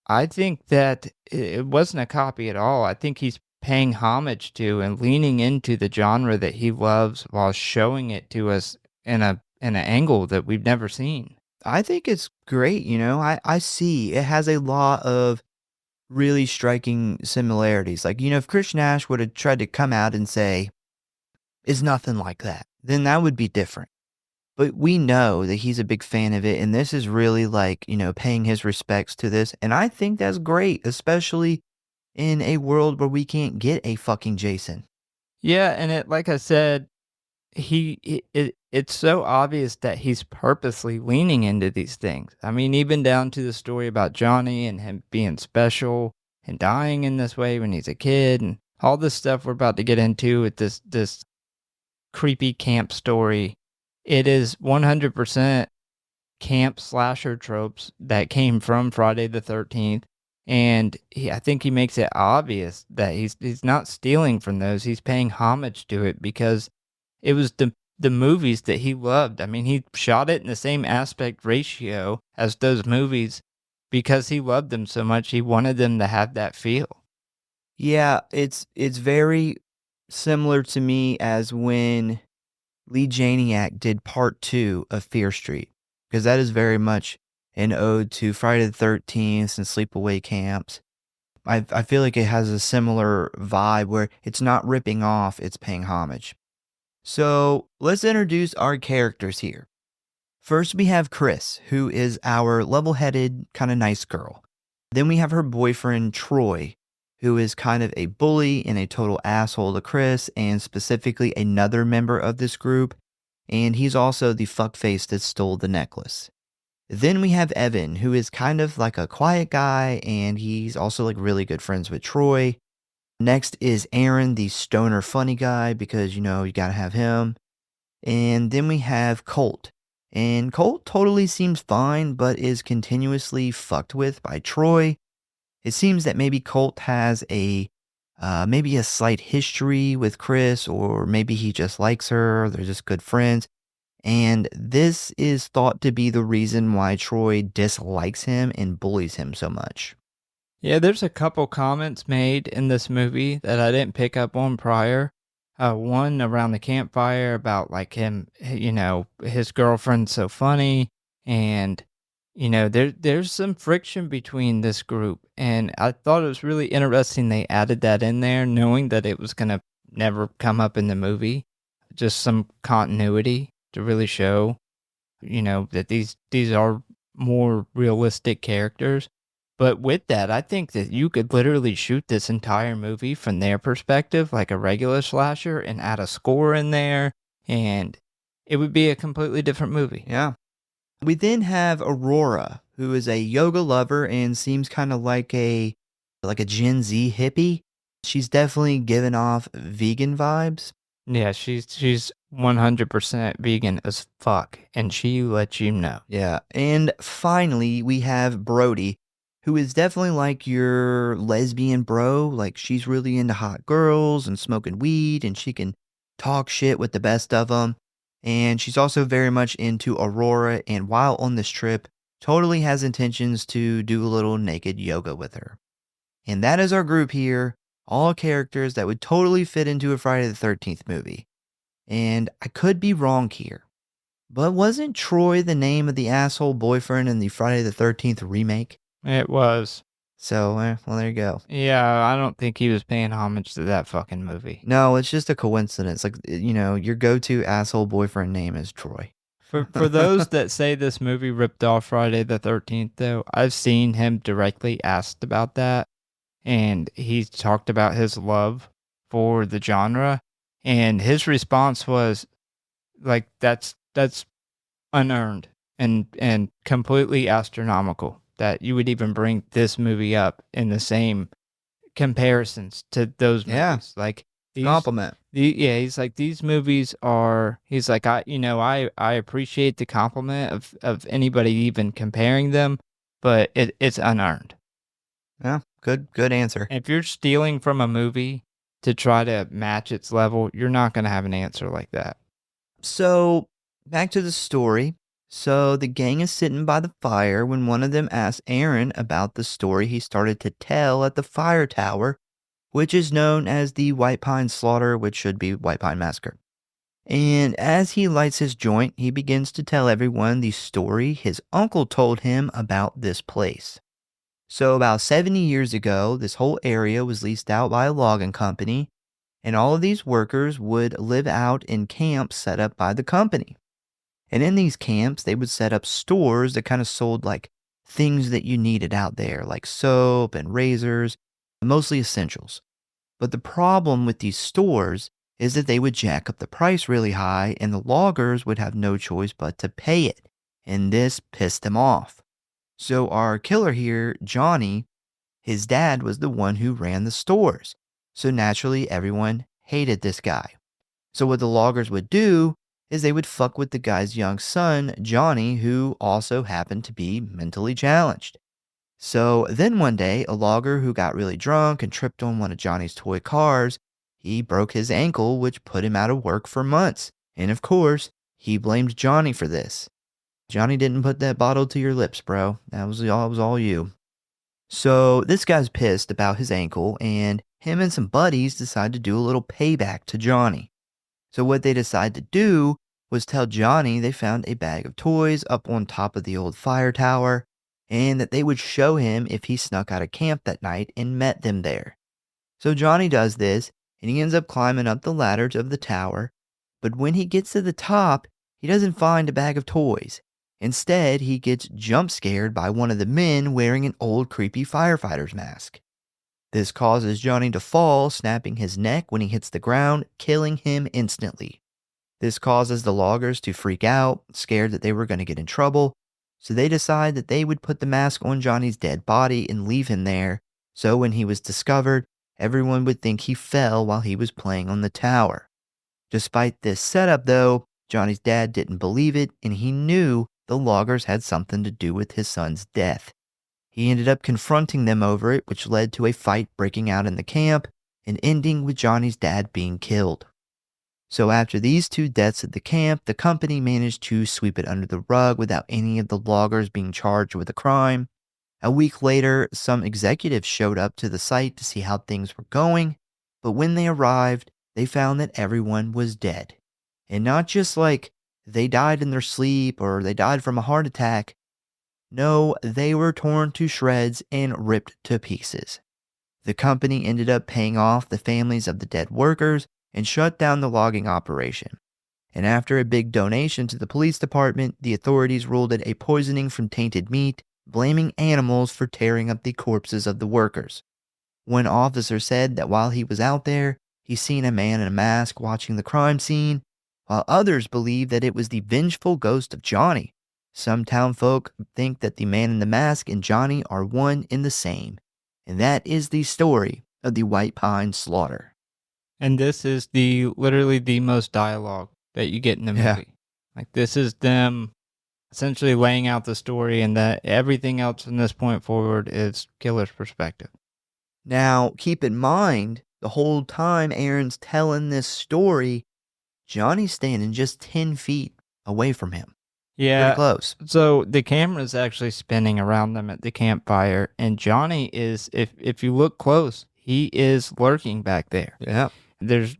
I think that it wasn't a copy at all. I think he's paying homage to and leaning into the genre that he loves while showing it to us in an angle that we've never seen. I think it's great, I see it has a lot of really striking similarities. Like, if Chris Nash would have tried to come out and say, it's nothing like that, then that would be different. But we know that he's a big fan of it, and this is really like, paying his respects to this. And I think that's great, especially in a world where we can't get a fucking Jason. Yeah, and like I said, it's so obvious that he's purposely leaning into these things. I mean, even down to the story about Johnny and him being special and dying in this way when he's a kid and all this stuff we're about to get into with this creepy camp story. It is 100% camp slasher tropes that came from Friday the 13th. And I think he makes it obvious that he's not stealing from those. He's paying homage to it because it was the movies that he loved. I mean, he shot it in the same aspect ratio as those movies because he loved them so much. He wanted them to have that feel. Yeah, it's very similar to me as when Lee Janiak did part 2 of Fear Street, because that is very much an ode to Friday the 13th and Sleepaway Camps. I feel like it has a similar vibe where it's not ripping off, it's paying homage. So let's introduce our characters here. First, we have Chris, who is our level-headed, kind of nice girl. Then we have her boyfriend, Troy, who is kind of a bully and a total asshole to Chris and specifically another member of this group. And he's also the fuckface that stole the necklace. Then we have Evan, who is kind of like a quiet guy and he's also like really good friends with Troy. Next is Aaron, the stoner funny guy, because you gotta have him. And then we have Colt. And Colt totally seems fine, but is continuously fucked with by Troy. It seems that maybe Colt has maybe a slight history with Chris, or maybe he just likes her, they're just good friends. And this is thought to be the reason why Troy dislikes him and bullies him so much. Yeah, there's a couple comments made in this movie that I didn't pick up on prior. One around the campfire about like him, his girlfriend's so funny and, there's some friction between this group, and I thought it was really interesting they added that in there, knowing that it was gonna never come up in the movie. Just some continuity to really show, that these are more realistic characters. But with that, I think that you could literally shoot this entire movie from their perspective, like a regular slasher, and add a score in there, and it would be a completely different movie. Yeah. We then have Aurora, who is a yoga lover and seems kind of like a Gen Z hippie. She's definitely giving off vegan vibes. Yeah, she's 100% vegan as fuck, and she lets you know. Yeah. And finally, we have Brody, who is definitely like your lesbian bro. Like, she's really into hot girls and smoking weed, and she can talk shit with the best of them. And she's also very much into Aurora, and while on this trip, totally has intentions to do a little naked yoga with her. And that is our group here, all characters that would totally fit into a Friday the 13th movie. And I could be wrong here, but wasn't Troy the name of the asshole boyfriend in the Friday the 13th remake? It was. So, well, there you go. Yeah, I don't think he was paying homage to that fucking movie. No, it's just a coincidence. Like, your go-to asshole boyfriend name is Troy. For those that say this movie ripped off Friday the 13th, though, I've seen him directly asked about that, and he talked about his love for the genre, and his response was, like, that's unearned and completely astronomical that you would even bring this movie up in the same comparisons to those movies. Yeah. Like, Compliment. he's like, these movies are, he's like, I appreciate the compliment of anybody even comparing them, but it's unearned. Yeah, good answer. If you're stealing from a movie to try to match its level, you're not going to have an answer like that. So, back to the story. So, the gang is sitting by the fire when one of them asks Aaron about the story he started to tell at the fire tower, which is known as the White Pine Slaughter, which should be White Pine Massacre. And as he lights his joint, he begins to tell everyone the story his uncle told him about this place. So, about 70 years ago, this whole area was leased out by a logging company, and all of these workers would live out in camps set up by the company. And in these camps, they would set up stores that kind of sold like things that you needed out there, like soap and razors, mostly essentials. But the problem with these stores is that they would jack up the price really high, and the loggers would have no choice but to pay it. And this pissed them off. So our killer here, Johnny, his dad was the one who ran the stores. So naturally, everyone hated this guy. So what the loggers would do is they would fuck with the guy's young son, Johnny, who also happened to be mentally challenged. So then one day, a logger who got really drunk and tripped on one of Johnny's toy cars, he broke his ankle, which put him out of work for months. And of course, he blamed Johnny for this. Johnny didn't put that bottle to your lips, bro. That was all you. So this guy's pissed about his ankle, and him and some buddies decide to do a little payback to Johnny. So what they decide to do was tell Johnny they found a bag of toys up on top of the old fire tower, and that they would show him if he snuck out of camp that night and met them there. So Johnny does this, and he ends up climbing up the ladders of the tower, but when he gets to the top, he doesn't find a bag of toys. Instead, he gets jump scared by one of the men wearing an old creepy firefighter's mask. This causes Johnny to fall, snapping his neck when he hits the ground, killing him instantly. This causes the loggers to freak out, scared that they were going to get in trouble, so they decide that they would put the mask on Johnny's dead body and leave him there, so when he was discovered, everyone would think he fell while he was playing on the tower. Despite this setup, though, Johnny's dad didn't believe it, and he knew the loggers had something to do with his son's death. He ended up confronting them over it, which led to a fight breaking out in the camp and ending with Johnny's dad being killed. So after these two deaths at the camp, the company managed to sweep it under the rug without any of the loggers being charged with a crime. A week later, some executives showed up to the site to see how things were going, but when they arrived, they found that everyone was dead. And not just like they died in their sleep or they died from a heart attack. No, they were torn to shreds and ripped to pieces. The company ended up paying off the families of the dead workers and shut down the logging operation. And after a big donation to the police department, the authorities ruled it a poisoning from tainted meat, blaming animals for tearing up the corpses of the workers. One officer said that while he was out there, he seen a man in a mask watching the crime scene, while others believe that it was the vengeful ghost of Johnny. Some townfolk think that the man in the mask and Johnny are one and the same. And that is the story of the White Pine Slaughter. And this is literally the most dialogue that you get in the movie. Yeah. Like, this is them essentially laying out the story, and that everything else from this point forward is killer's perspective. Now, keep in mind, the whole time Aaron's telling this story, Johnny's standing just 10 feet away from him. Yeah. Pretty close. So the camera's actually spinning around them at the campfire, and Johnny is, if you look close, he is lurking back there. Yeah. There's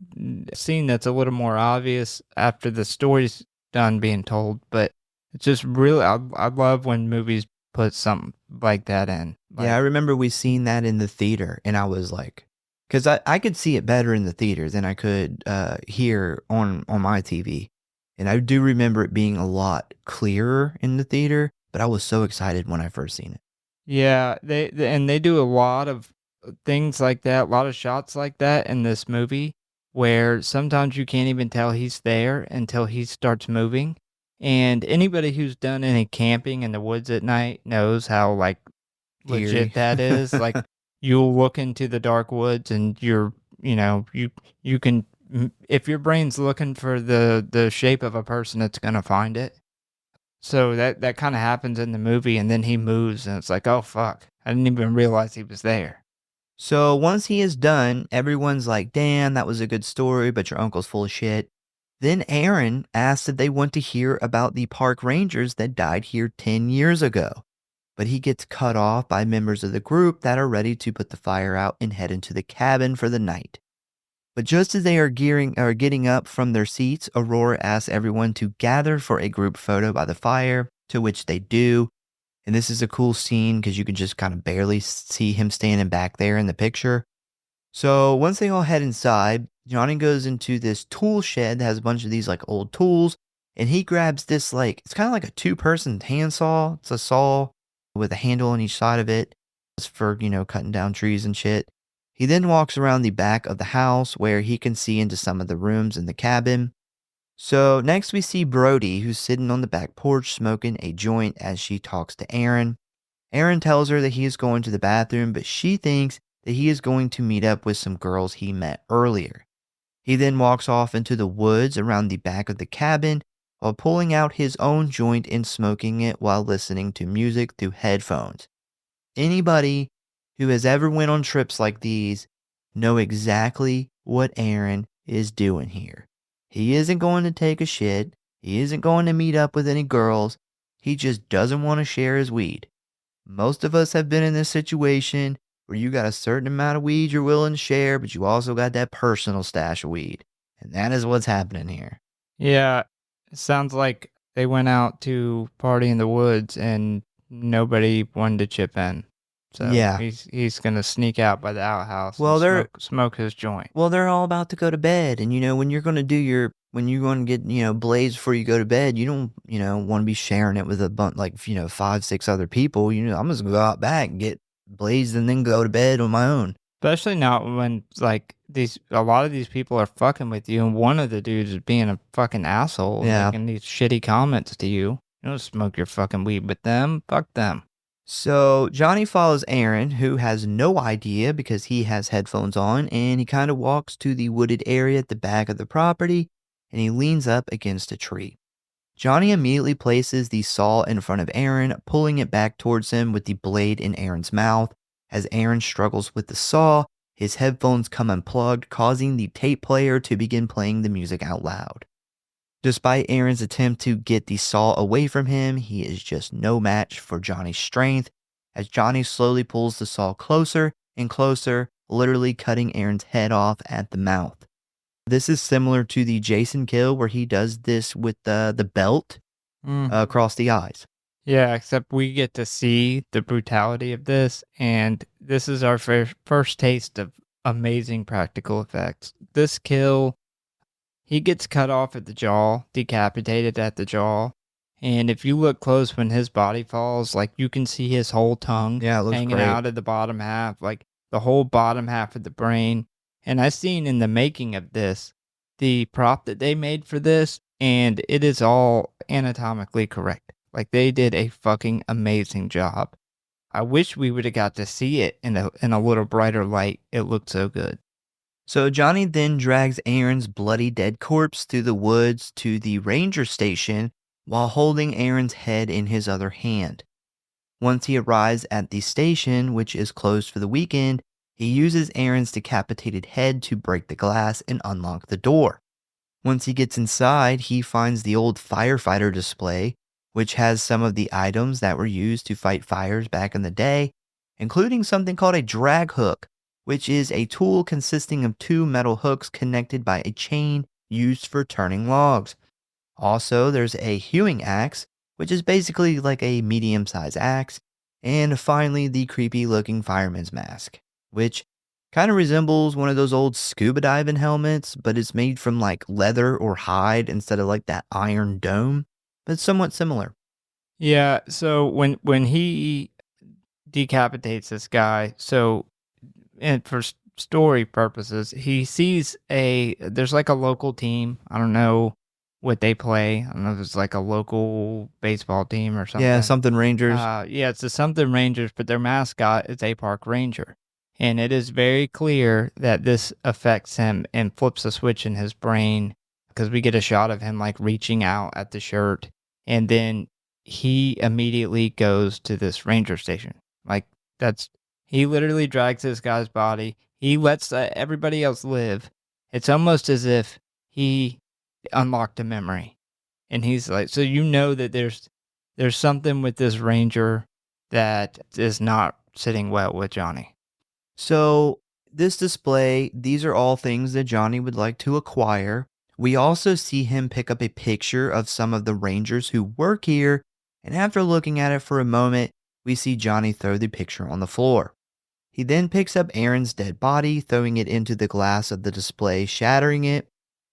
a scene that's a little more obvious after the story's done being told, but it's just really, I love when movies put something like that in. Yeah, I remember we seen that in the theater, and I was like, because I could see it better in the theater than I could here on my TV. And I do remember it being a lot clearer in the theater, but I was so excited when I first seen it. Yeah, they do a lot of things like that, a lot of shots like that in this movie, where sometimes you can't even tell he's there until he starts moving. And anybody who's done any camping in the woods at night knows how, like, Eerie. legit that is. Like, you'll look into the dark woods and you can, if your brain's looking for the shape of a person, it's going to find it. So that kind of happens in the movie, and then he moves, and it's like, oh, fuck. I didn't even realize he was there. So once he is done, everyone's like, damn, that was a good story, but your uncle's full of shit. Then Aaron asks if they want to hear about the park rangers that died here 10 years ago. But he gets cut off by members of the group that are ready to put the fire out and head into the cabin for the night. But just as they are getting up from their seats, Aurora asks everyone to gather for a group photo by the fire, to which they do. And this is a cool scene because you can just kind of barely see him standing back there in the picture. So once they all head inside, Johnny goes into this tool shed that has a bunch of these like old tools, and he grabs this it's kind of like a 2-person handsaw. It's a saw with a handle on each side of it. It's for, cutting down trees and shit. He then walks around the back of the house where he can see into some of the rooms in the cabin. So next we see Brody, who's sitting on the back porch smoking a joint as she talks to Aaron. Aaron tells her that he is going to the bathroom, but she thinks that he is going to meet up with some girls he met earlier. He then walks off into the woods around the back of the cabin while pulling out his own joint and smoking it while listening to music through headphones. Anybody who has ever went on trips like these know exactly what Aaron is doing here. He isn't going to take a shit. He isn't going to meet up with any girls. He just doesn't want to share his weed. Most of us have been in this situation where you got a certain amount of weed you're willing to share, but you also got that personal stash of weed. And that is what's happening here. Yeah, it sounds like they went out to party in the woods and nobody wanted to chip in. So Yeah. he's going to sneak out by the outhouse Well, and smoke his joint. Well, they're all about to go to bed. And, when you're going to when you're going to get, blazed before you go to bed, you don't, want to be sharing it with a bunch, 5, 6 other people. I'm just going to go out back and get blazed and then go to bed on my own. Especially not when, a lot of these people are fucking with you, and one of the dudes is being a fucking asshole, making these shitty comments to you. You don't smoke your fucking weed with them. Fuck them. So Johnny follows Aaron, who has no idea because he has headphones on, and he kind of walks to the wooded area at the back of the property, and he leans up against a tree. Johnny immediately places the saw in front of Aaron, pulling it back towards him with the blade in Aaron's mouth. As Aaron struggles with the saw, his headphones come unplugged, causing the tape player to begin playing the music out loud. Despite Aaron's attempt to get the saw away from him, he is just no match for Johnny's strength, as Johnny slowly pulls the saw closer and closer, literally cutting Aaron's head off at the mouth. This is similar to the Jason kill where he does this with the belt across the eyes. Yeah, except we get to see the brutality of this, and this is our first taste of amazing practical effects. This kill, he gets cut off at the jaw, decapitated at the jaw, and if you look close when his body falls, like, you can see his whole tongue Yeah, it looks hanging great. out of the bottom half, like, the whole bottom half of the brain, and I seen in the making of this, the prop that they made for this, and it is all anatomically correct. Like, they did a fucking amazing job. I wish we woulda got to see it in a little brighter light. It looked so good. So Johnny then drags Aaron's bloody dead corpse through the woods to the ranger station while holding Aaron's head in his other hand. Once he arrives at the station, which is closed for the weekend, he uses Aaron's decapitated head to break the glass and unlock the door. Once he gets inside, he finds the old firefighter display, which has some of the items that were used to fight fires back in the day, including something called a drag hook, which is a tool consisting of two metal hooks connected by a chain used for turning logs. Also, there's a hewing axe, which is basically like a medium-sized axe, and finally the creepy-looking fireman's mask, which kind of resembles one of those old scuba diving helmets, but it's made from like leather or hide instead of like that iron dome, but it's somewhat similar. Yeah, so when he decapitates this guy, so and for story purposes, he sees there's like a local team. I don't know what they play. I don't know if it's like a local baseball team or something. Yeah, something Rangers. Yeah, it's the something Rangers, but their mascot is a park ranger. And it is very clear that this affects him and flips a switch in his brain because we get a shot of him like reaching out at the shirt. And then he immediately goes to this ranger station. Like, he literally drags this guy's body. He lets everybody else live. It's almost as if he unlocked a memory. And he's like, so you know that there's something with this ranger that is not sitting well with Johnny. So, this display, these are all things that Johnny would like to acquire. We also see him pick up a picture of some of the Rangers who work here, and after looking at it for a moment, we see Johnny throw the picture on the floor. He then picks up Aaron's dead body, throwing it into the glass of the display, shattering it.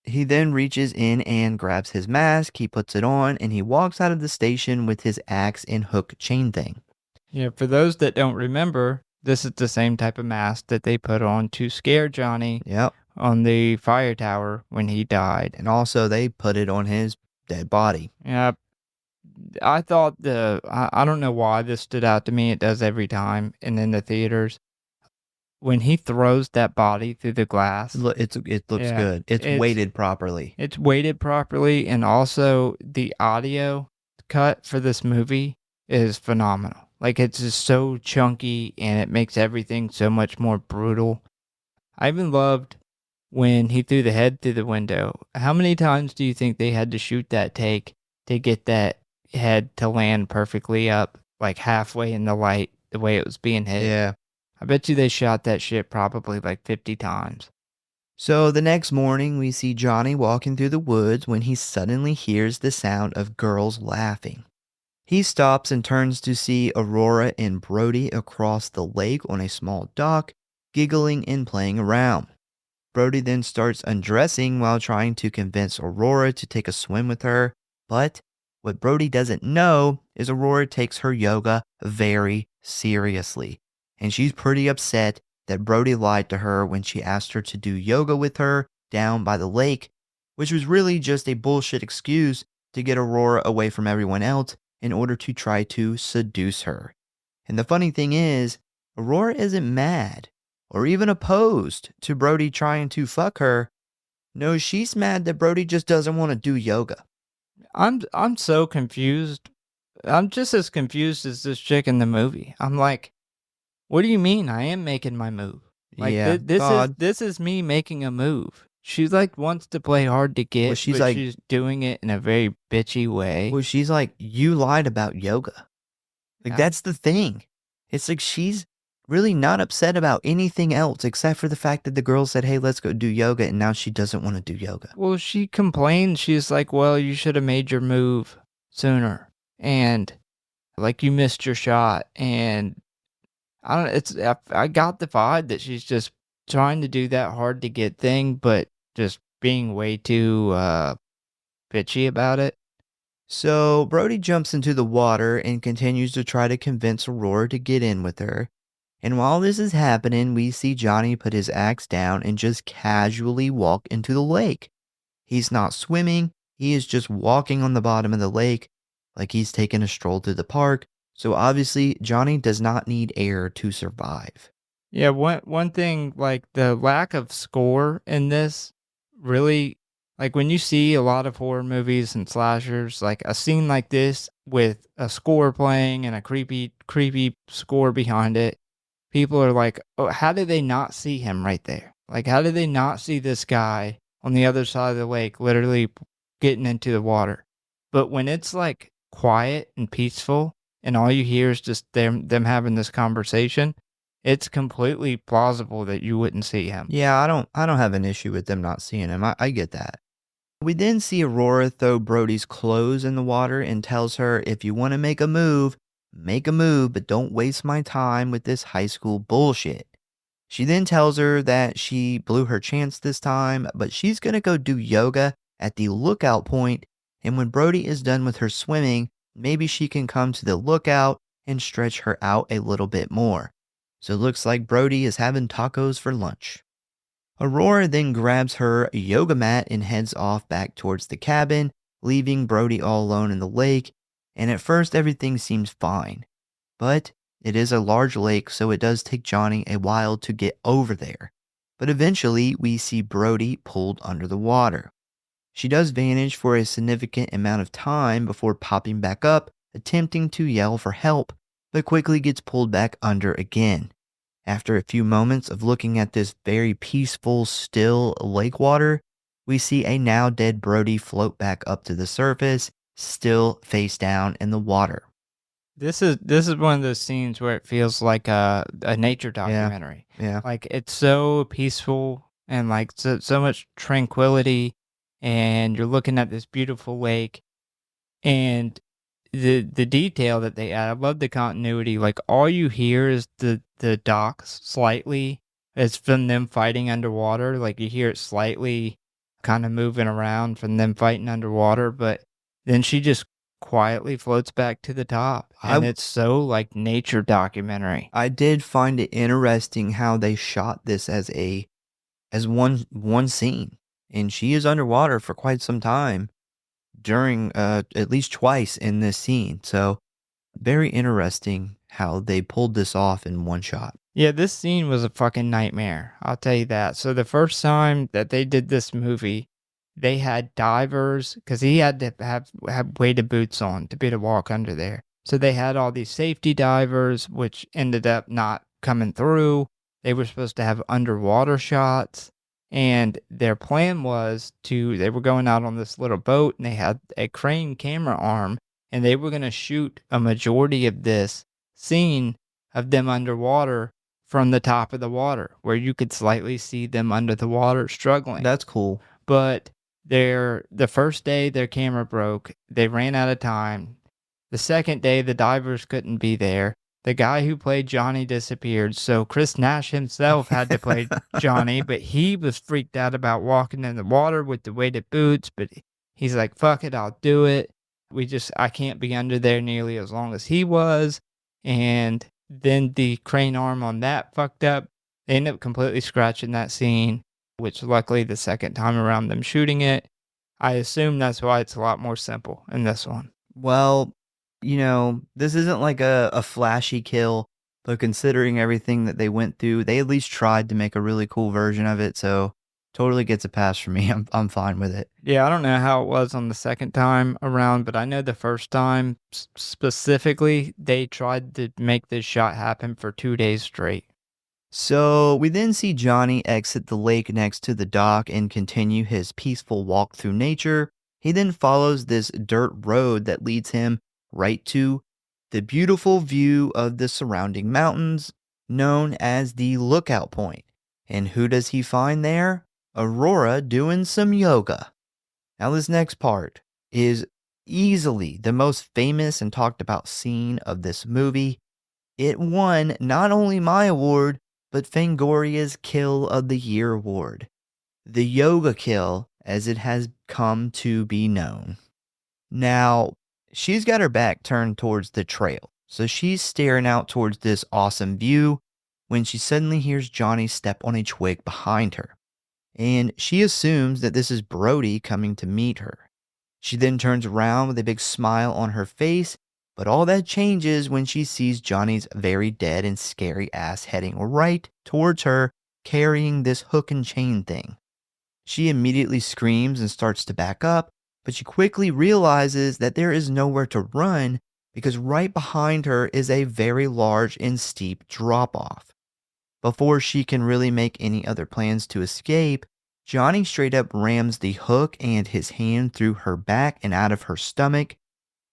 He then reaches in and grabs his mask, he puts it on, and he walks out of the station with his axe and hook chain thing. Yeah, for those that don't remember, this is the same type of mask that they put on to scare Johnny Yep. on the fire tower when he died. And also, they put it on his dead body. Yeah, I thought I don't know why this stood out to me. It does every time. And in the theaters, when he throws that body through the glass, It looks good. It's weighted properly. It's weighted properly, and also the audio cut for this movie is phenomenal. Like, it's just so chunky, and it makes everything so much more brutal. I even loved when he threw the head through the window. How many times do you think they had to shoot that take to get that head to land perfectly up, like halfway in the light, the way it was being hit? Yeah. I bet you they shot that shit probably like 50 times. So the next morning, we see Johnny walking through the woods when he suddenly hears the sound of girls laughing. He stops and turns to see Aurora and Brody across the lake on a small dock, giggling and playing around. Brody then starts undressing while trying to convince Aurora to take a swim with her, but what Brody doesn't know is Aurora takes her yoga very seriously, and she's pretty upset that Brody lied to her when she asked her to do yoga with her down by the lake, which was really just a bullshit excuse to get Aurora away from everyone else in order to try to seduce her. And the funny thing is, Aurora isn't mad or even opposed to Brody trying to fuck her. No, she's mad that Brody just doesn't want to do yoga. I'm so confused. I'm just as confused as this chick in the movie. I'm like, what do you mean? I am making my move. Like, Yeah, this is me making a move. She like wants to play hard to get, Well, she's but like- she's doing it in a very bitchy way. Well, she's like, you lied about yoga. Like, Yeah. that's the thing. It's like she's really not upset about anything else except for the fact that the girl said, hey, let's go do yoga, and now she doesn't want to do yoga. Well, she complains. She's like, well, you should have made your move sooner. And like you missed your shot. And I don't I got the vibe that she's just trying to do that hard to get thing, but just being way too bitchy about it. So Brody jumps into the water and continues to try to convince Aurora to get in with her. And while this is happening, we see Johnny put his axe down and just casually walk into the lake. He's not swimming, he is just walking on the bottom of the lake like he's taking a stroll through the park. So obviously, Johnny does not need air to survive. Yeah, one thing, like, the lack of score in this really, like, when you see a lot of horror movies and slashers, like, a scene like this with a score playing and a creepy score behind it, people are like, "Oh, how did they not see him right there? Like, how did they not see this guy on the other side of the lake literally getting into the water?" But when it's, like, quiet and peaceful and all you hear is just them having this conversation, it's completely plausible that you wouldn't see him. Yeah, I don't have an issue with them not seeing him. I get that. We then see Aurora throw Brody's clothes in the water and tells her, if you want to make a move, but don't waste my time with this high school bullshit. She then tells her that she blew her chance this time, but she's going to go do yoga at the lookout point, and when Brody is done with her swimming, maybe she can come to the lookout and stretch her out a little bit more. So it looks like Brody is having tacos for lunch. Aurora then grabs her yoga mat and heads off back towards the cabin, leaving Brody all alone in the lake, and at first everything seems fine. But it is a large lake, so it does take Johnny a while to get over there. But eventually, we see Brody pulled under the water. She does vanish for a significant amount of time before popping back up, attempting to yell for help, but quickly gets pulled back under again. After a few moments of looking at this very peaceful, still lake water, we see a now dead Brody float back up to the surface, still face down in the water. This is one of those scenes where it feels like a nature documentary. Yeah. Like, it's so peaceful and, like, so much tranquility, and you're looking at this beautiful lake, and the detail that they add, I love the continuity. Like, all you hear is the docks slightly. It's from them fighting underwater. Like, you hear it slightly kind of moving around from them fighting underwater, but then she just quietly floats back to the top. And it's so, like, nature documentary. I did find it interesting how they shot this as one scene, and she is underwater for quite some time during at least twice in this scene. So very interesting how they pulled this off in one shot. Yeah, this scene was a fucking nightmare. I'll tell you that. So the first time that they did this movie, they had divers because he had to have weighted boots on to be able to walk under there. So they had all these safety divers, which ended up not coming through. They were supposed to have underwater shots. And their plan was they were going out on this little boat and they had a crane camera arm and they were going to shoot a majority of this scene of them underwater from the top of the water where you could slightly see them under the water struggling. That's cool. But the first day their camera broke, they ran out of time. The second day the divers couldn't be there. The guy who played Johnny disappeared, so Chris Nash himself had to play Johnny, but he was freaked out about walking in the water with the weighted boots, but he's like, fuck it, I'll do it. I can't be under there nearly as long as he was. And then the crane arm on that fucked up. They ended up completely scratching that scene, which luckily the second time around them shooting it, I assume that's why it's a lot more simple in this one. Well, this isn't like a flashy kill, but considering everything that they went through, they at least tried to make a really cool version of it, so totally gets a pass for me. I'm fine with it. Yeah, I don't know how it was on the second time around, but I know the first time specifically, they tried to make this shot happen for 2 days straight. So we then see Johnny exit the lake next to the dock and continue his peaceful walk through nature. He then follows this dirt road that leads him right to the beautiful view of the surrounding mountains known as the lookout point. And who does he find there? Aurora doing some yoga. Now this next part is easily the most famous and talked about scene of this movie. It won not only my award, but Fangoria's Kill of the Year award. The yoga kill, as it has come to be known. Now, she's got her back turned towards the trail, so she's staring out towards this awesome view when she suddenly hears Johnny step on a twig behind her. And she assumes that this is Brody coming to meet her. She then turns around with a big smile on her face, but all that changes when she sees Johnny's very dead and scary ass heading right towards her, carrying this hook and chain thing. She immediately screams and starts to back up, but she quickly realizes that there is nowhere to run because right behind her is a very large and steep drop-off. Before she can really make any other plans to escape, Johnny straight up rams the hook and his hand through her back and out of her stomach.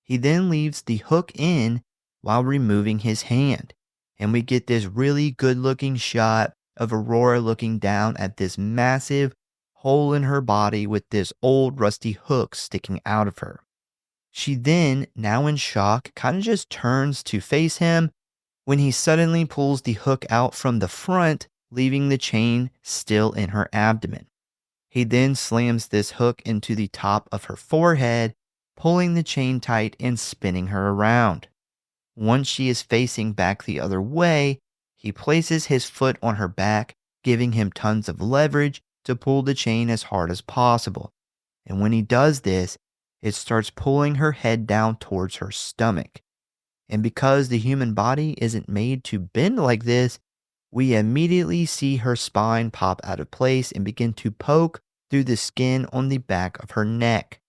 He then leaves the hook in while removing his hand, and we get this really good looking shot of Aurora looking down at this massive hole in her body with this old rusty hook sticking out of her. She then, now in shock, kind of just turns to face him when he suddenly pulls the hook out from the front, leaving the chain still in her abdomen. He then slams this hook into the top of her forehead, pulling the chain tight and spinning her around. Once she is facing back the other way, he places his foot on her back, giving him tons of leverage to pull the chain as hard as possible. And when he does this, it starts pulling her head down towards her stomach. And because the human body isn't made to bend like this, we immediately see her spine pop out of place and begin to poke through the skin on the back of her neck.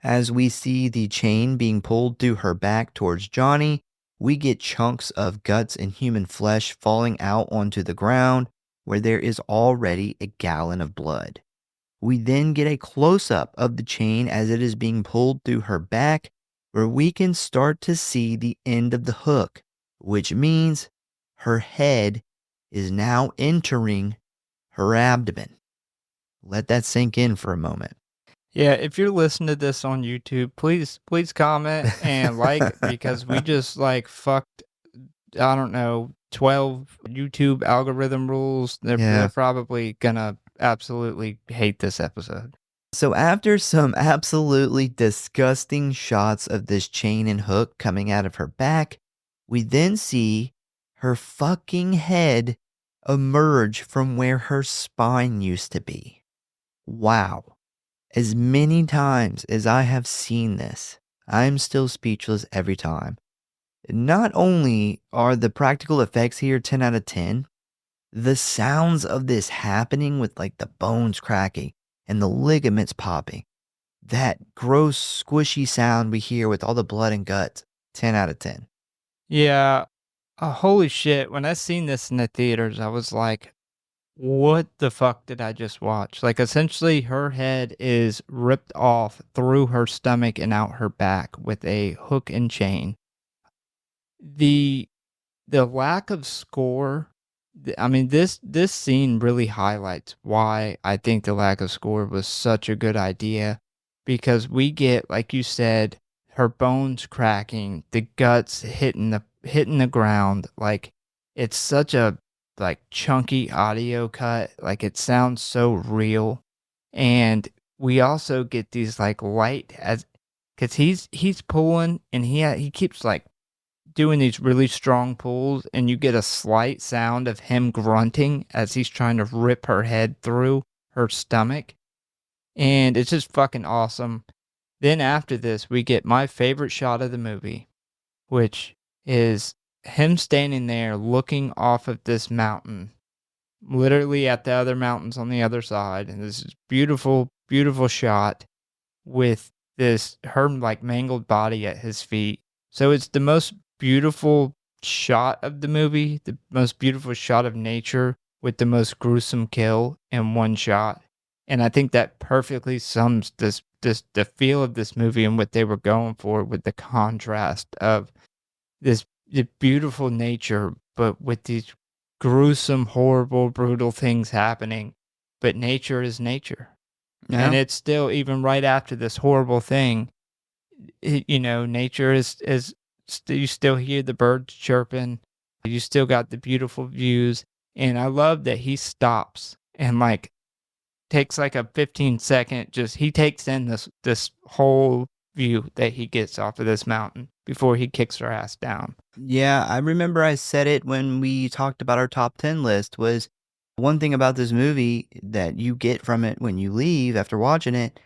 As we see the chain being pulled through her back towards Johnny, we get chunks of guts and human flesh falling out onto the ground where there is already a gallon of blood. We then get a close-up of the chain as it is being pulled through her back, where we can start to see the end of the hook, which means her head is now entering her abdomen. Let that sink in for a moment. Yeah, if you're listening to this on YouTube, please comment and like, because we just fucked, I don't know, 12 YouTube algorithm rules. They're probably gonna absolutely hate this episode. So after some absolutely disgusting shots of this chain and hook coming out of her back, we then see her fucking head emerge from where her spine used to be. Wow. As many times as I have seen this, I'm still speechless every time. Not only are the practical effects here 10 out of 10, the sounds of this happening with the bones cracking and the ligaments popping, that gross squishy sound we hear with all the blood and guts, 10 out of 10. Yeah, holy shit, when I seen this in the theaters, I was like, what the fuck did I just watch? Essentially, her head is ripped off through her stomach and out her back with a hook and chain. The lack of score, I mean, this scene really highlights why I think the lack of score was such a good idea, because we get, like you said, her bones cracking, the guts hitting the ground. It's such a chunky audio cut. It sounds so real. And we also get these light, as because he's pulling, and he keeps doing these really strong pulls, and you get a slight sound of him grunting as he's trying to rip her head through her stomach. And it's just fucking awesome. Then after this, we get my favorite shot of the movie, which is him standing there looking off of this mountain, literally at the other mountains on the other side. And this is beautiful, beautiful shot with her mangled body at his feet. So it's the most beautiful shot of the movie, the most beautiful shot of nature with the most gruesome kill in one shot. And I think that perfectly sums the feel of this movie and what they were going for, with the contrast of the beautiful nature, but with these gruesome, horrible, brutal things happening. But nature is nature. Yeah. And it's still, even right after this horrible thing, nature is you still hear the birds chirping. You still got the beautiful views. And I love that he stops and like takes like a 15-second, just he takes in this whole view that he gets off of this mountain before he kicks her ass down. Yeah, I remember I said it when we talked about our top 10 list was one thing about this movie that you get from it when you leave after watching it.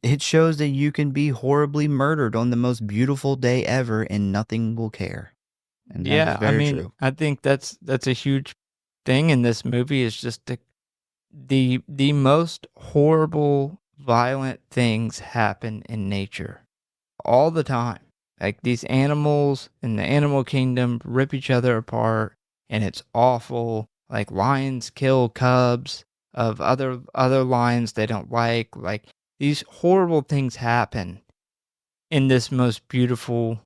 It shows that you can be horribly murdered on the most beautiful day ever and nothing will care. And that is Yeah, I very mean, true. I think that's a huge thing in this movie is just the most horrible, violent things happen in nature all the time. Like these animals in the animal kingdom rip each other apart, and it's awful. Like lions kill cubs of other lions they don't like. Like these horrible things happen in this most beautiful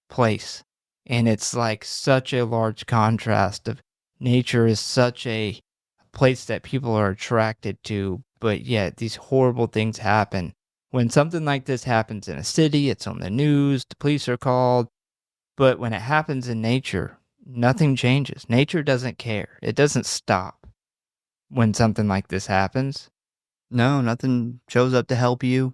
place. And it's like such a large contrast of nature is such a place that people are attracted to, but yet these horrible things happen. When something like this happens in a city, it's on the news, the police are called, but when it happens in nature, nothing changes. Nature doesn't care. It doesn't stop when something like this happens. No, nothing shows up to help you.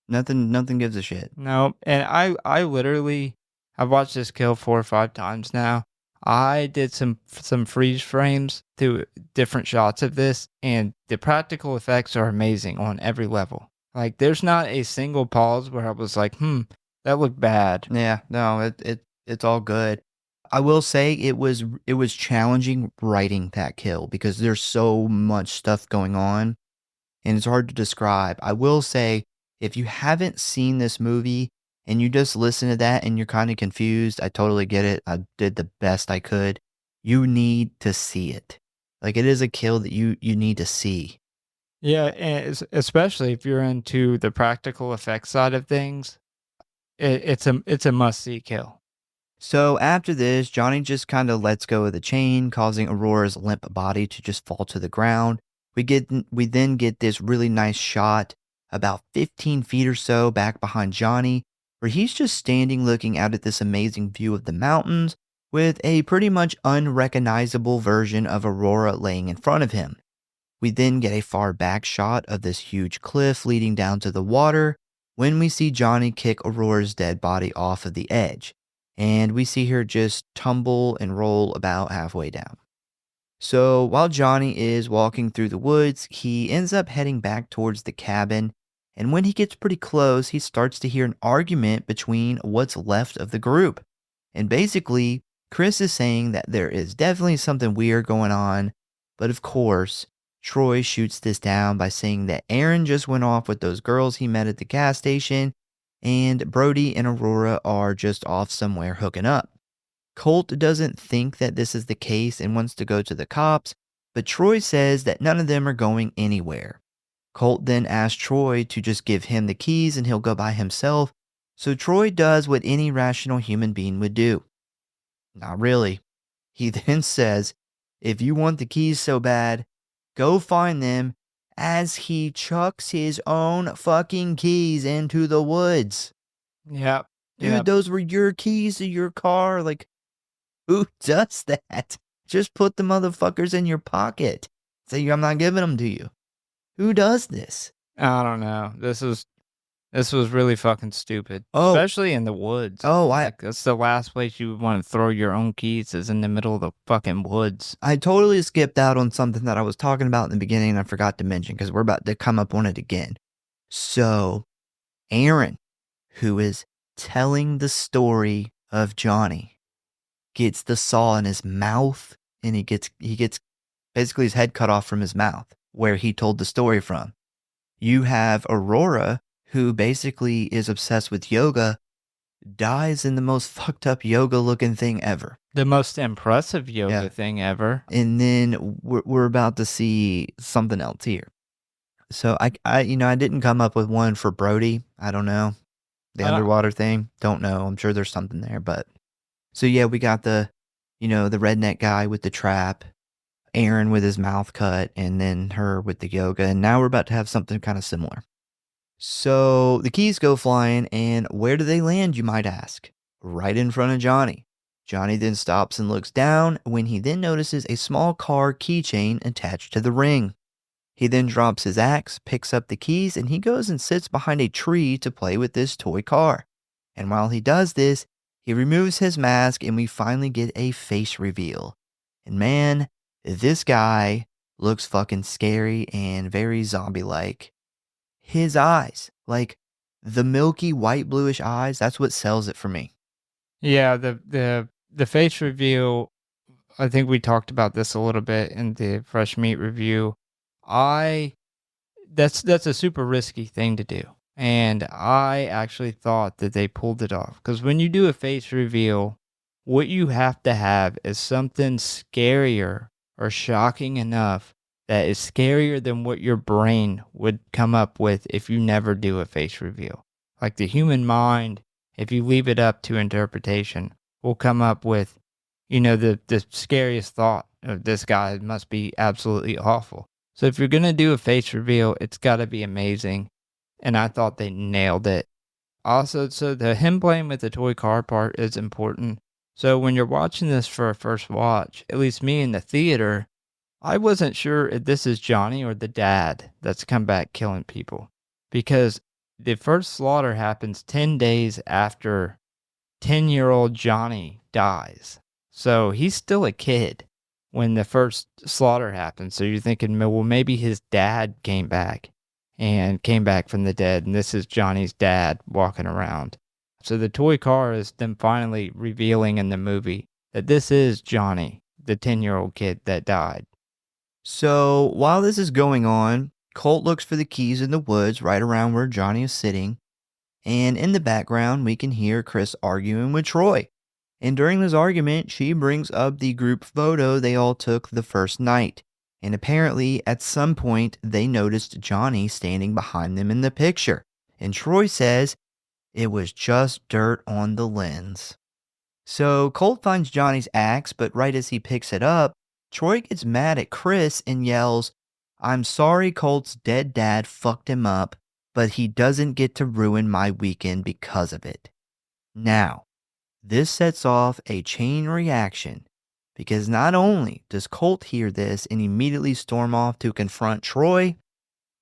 Nothing gives a shit. No, and I literally I've watched this kill 4 or 5 times now. I did some freeze frames through different shots of this, and the practical effects are amazing on every level. Like, there's not a single pause where I was like, that looked bad. Yeah, no, it's all good. I will say it was challenging writing that kill because there's so much stuff going on and it's hard to describe. I will say if you haven't seen this movie and you just listen to that and you're kind of confused, I totally get it. I did the best I could. You need to see it. Like it is a kill that you need to see. Yeah, and especially if you're into the practical effects side of things, it's a must-see kill. So after this, Johnny just kind of lets go of the chain, causing Aurora's limp body to just fall to the ground. We then get this really nice shot about 15 feet or so back behind Johnny, where he's just standing looking out at this amazing view of the mountains with a pretty much unrecognizable version of Aurora laying in front of him. We then get a far back shot of this huge cliff leading down to the water when we see Johnny kick Aurora's dead body off of the edge, and we see her just tumble and roll about halfway down. So while Johnny is walking through the woods, he ends up heading back towards the cabin, and when he gets pretty close, he starts to hear an argument between what's left of the group. And basically, Chris is saying that there is definitely something weird going on, but of course, Troy shoots this down by saying that Aaron just went off with those girls he met at the gas station, and Brody and Aurora are just off somewhere hooking up. Colt doesn't think that this is the case and wants to go to the cops, but Troy says that none of them are going anywhere. Colt then asks Troy to just give him the keys and he'll go by himself, so Troy does what any rational human being would do. Not really. He then says, if you want the keys so bad, go find them, as he chucks his own fucking keys into the woods. Yep. Dude, those were your keys to your car. Like, who does that? Just put the motherfuckers in your pocket. Say, I'm not giving them to you. Who does this? I don't know. This was really fucking stupid. Oh. Especially in the woods. Oh, Like, that's the last place you would want to throw your own keys is in the middle of the fucking woods. I totally skipped out on something that I was talking about in the beginning and I forgot to mention because we're about to come up on it again. So, Aaron, who is telling the story of Johnny, gets the saw in his mouth and he gets basically his head cut off from his mouth where he told the story from. You have Aurora, who basically is obsessed with yoga, dies in the most fucked up yoga looking thing ever. The most impressive yoga thing ever. And then we're about to see something else here. So I didn't come up with one for Brody. I don't know. The underwater thing. Don't know. I'm sure there's something there, but so yeah, we got the redneck guy with the trap, Aaron with his mouth cut, and then her with the yoga, and now we're about to have something kind of similar. So the keys go flying, and where do they land, you might ask? Right in front of Johnny. Johnny then stops and looks down when he then notices a small car keychain attached to the ring. He then drops his axe, picks up the keys, and he goes and sits behind a tree to play with this toy car. And while he does this, he removes his mask and we finally get a face reveal. And man, this guy looks fucking scary and very zombie-like. His eyes, like the milky white bluish eyes, that's what sells it for me. Yeah, the face reveal, I think we talked about this a little bit in the fresh meat review. I that's a super risky thing to do. And I actually thought that they pulled it off cuz when you do a face reveal, what you have to have is something scarier or shocking enough that is scarier than what your brain would come up with if you never do a face reveal. Like the human mind, if you leave it up to interpretation, will come up with, the scariest thought of this guy must be absolutely awful. So if you're going to do a face reveal, it's got to be amazing. And I thought they nailed it. Also, so the him playing with the toy car part is important. So when you're watching this for a first watch, at least me in the theater, I wasn't sure if this is Johnny or the dad that's come back killing people. Because the first slaughter happens 10 days after 10-year-old Johnny dies. So he's still a kid when the first slaughter happens. So you're thinking, well, maybe his dad came back from the dead, and this is Johnny's dad walking around. So the toy car is them finally revealing in the movie that this is Johnny, the 10-year-old kid that died. So while this is going on, Colt looks for the keys in the woods right around where Johnny is sitting. And in the background, we can hear Chris arguing with Troy. And during this argument, she brings up the group photo they all took the first night. And apparently, at some point, they noticed Johnny standing behind them in the picture. And Troy says, it was just dirt on the lens. So Colt finds Johnny's axe, but right as he picks it up, Troy gets mad at Chris and yells, I'm sorry Colt's dead dad fucked him up, but he doesn't get to ruin my weekend because of it. Now, this sets off a chain reaction, because not only does Colt hear this and immediately storm off to confront Troy,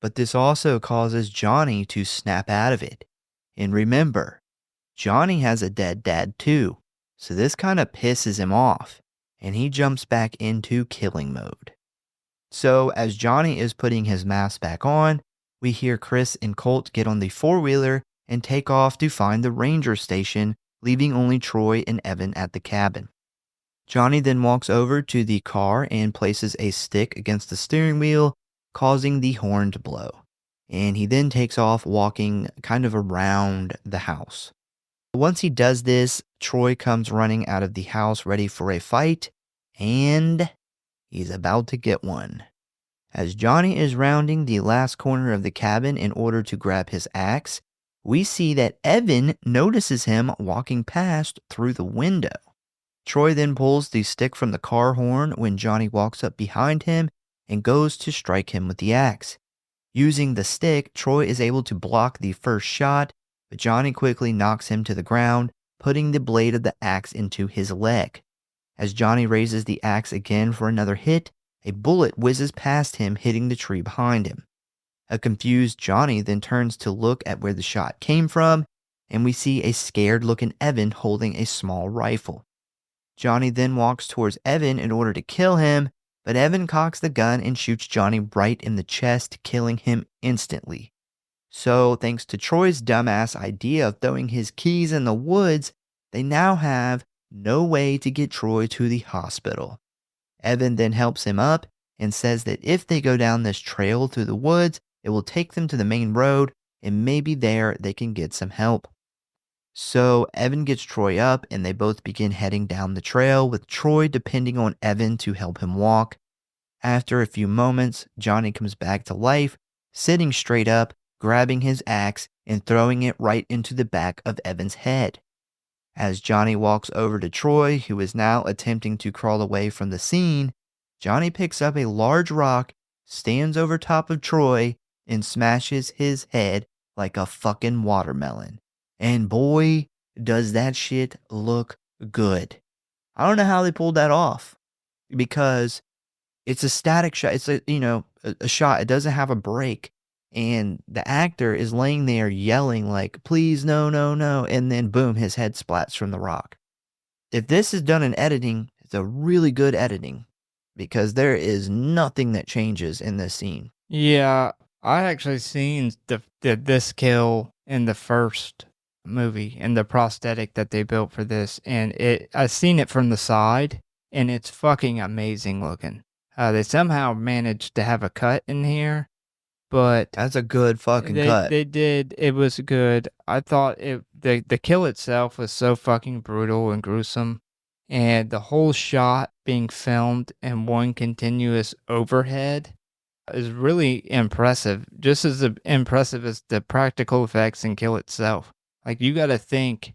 but this also causes Johnny to snap out of it. And remember, Johnny has a dead dad too, so this kind of pisses him off, and he jumps back into killing mode. So as Johnny is putting his mask back on, we hear Chris and Colt get on the four-wheeler and take off to find the ranger station, leaving only Troy and Evan at the cabin. Johnny then walks over to the car and places a stick against the steering wheel, causing the horn to blow. And he then takes off walking kind of around the house. Once he does this, Troy comes running out of the house ready for a fight, and he's about to get one. As Johnny is rounding the last corner of the cabin in order to grab his axe, we see that Evan notices him walking past through the window. Troy then pulls the stick from the car horn when Johnny walks up behind him and goes to strike him with the axe. Using the stick, Troy is able to block the first shot, but Johnny quickly knocks him to the ground, putting the blade of the axe into his leg. As Johnny raises the axe again for another hit, a bullet whizzes past him, hitting the tree behind him. A confused Johnny then turns to look at where the shot came from, and we see a scared-looking Evan holding a small rifle. Johnny then walks towards Evan in order to kill him, but Evan cocks the gun and shoots Johnny right in the chest, killing him instantly. So, thanks to Troy's dumbass idea of throwing his keys in the woods, they now have no way to get Troy to the hospital. Evan then helps him up and says that if they go down this trail through the woods, it will take them to the main road, and maybe there they can get some help. So Evan gets Troy up and they both begin heading down the trail, with Troy depending on Evan to help him walk. After a few moments, Johnny comes back to life, sitting straight up, grabbing his axe and throwing it right into the back of Evan's head. As Johnny walks over to Troy, who is now attempting to crawl away from the scene, Johnny picks up a large rock, stands over top of Troy, and smashes his head like a fucking watermelon. And boy, does that shit look good. I don't know how they pulled that off because it's a static shot. It's a shot. It doesn't have a break. And the actor is laying there yelling like, please, no, no, no. And then boom, his head splats from the rock. If this is done in editing, it's a really good editing because there is nothing that changes in this scene. Yeah, I actually seen this kill in the first movie and the prosthetic that they built for this, and I seen it from the side, and it's fucking amazing looking. They somehow managed to have a cut in here, but That's a good fucking cut. they did. It was good. I thought the kill itself was so fucking brutal and gruesome, and the whole shot being filmed in one continuous overhead is really impressive. Just as impressive as the practical effects and kill itself. Like, you got to think,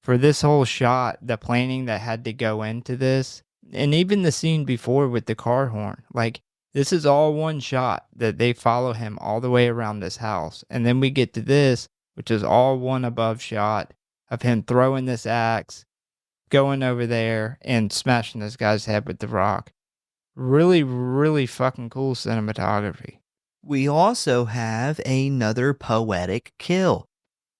for this whole shot, the planning that had to go into this, and even the scene before with the car horn, like, this is all one shot that they follow him all the way around this house. And then we get to this, which is all one above shot of him throwing this axe, going over there and smashing this guy's head with the rock. Really, really fucking cool cinematography. We also have another poetic kill.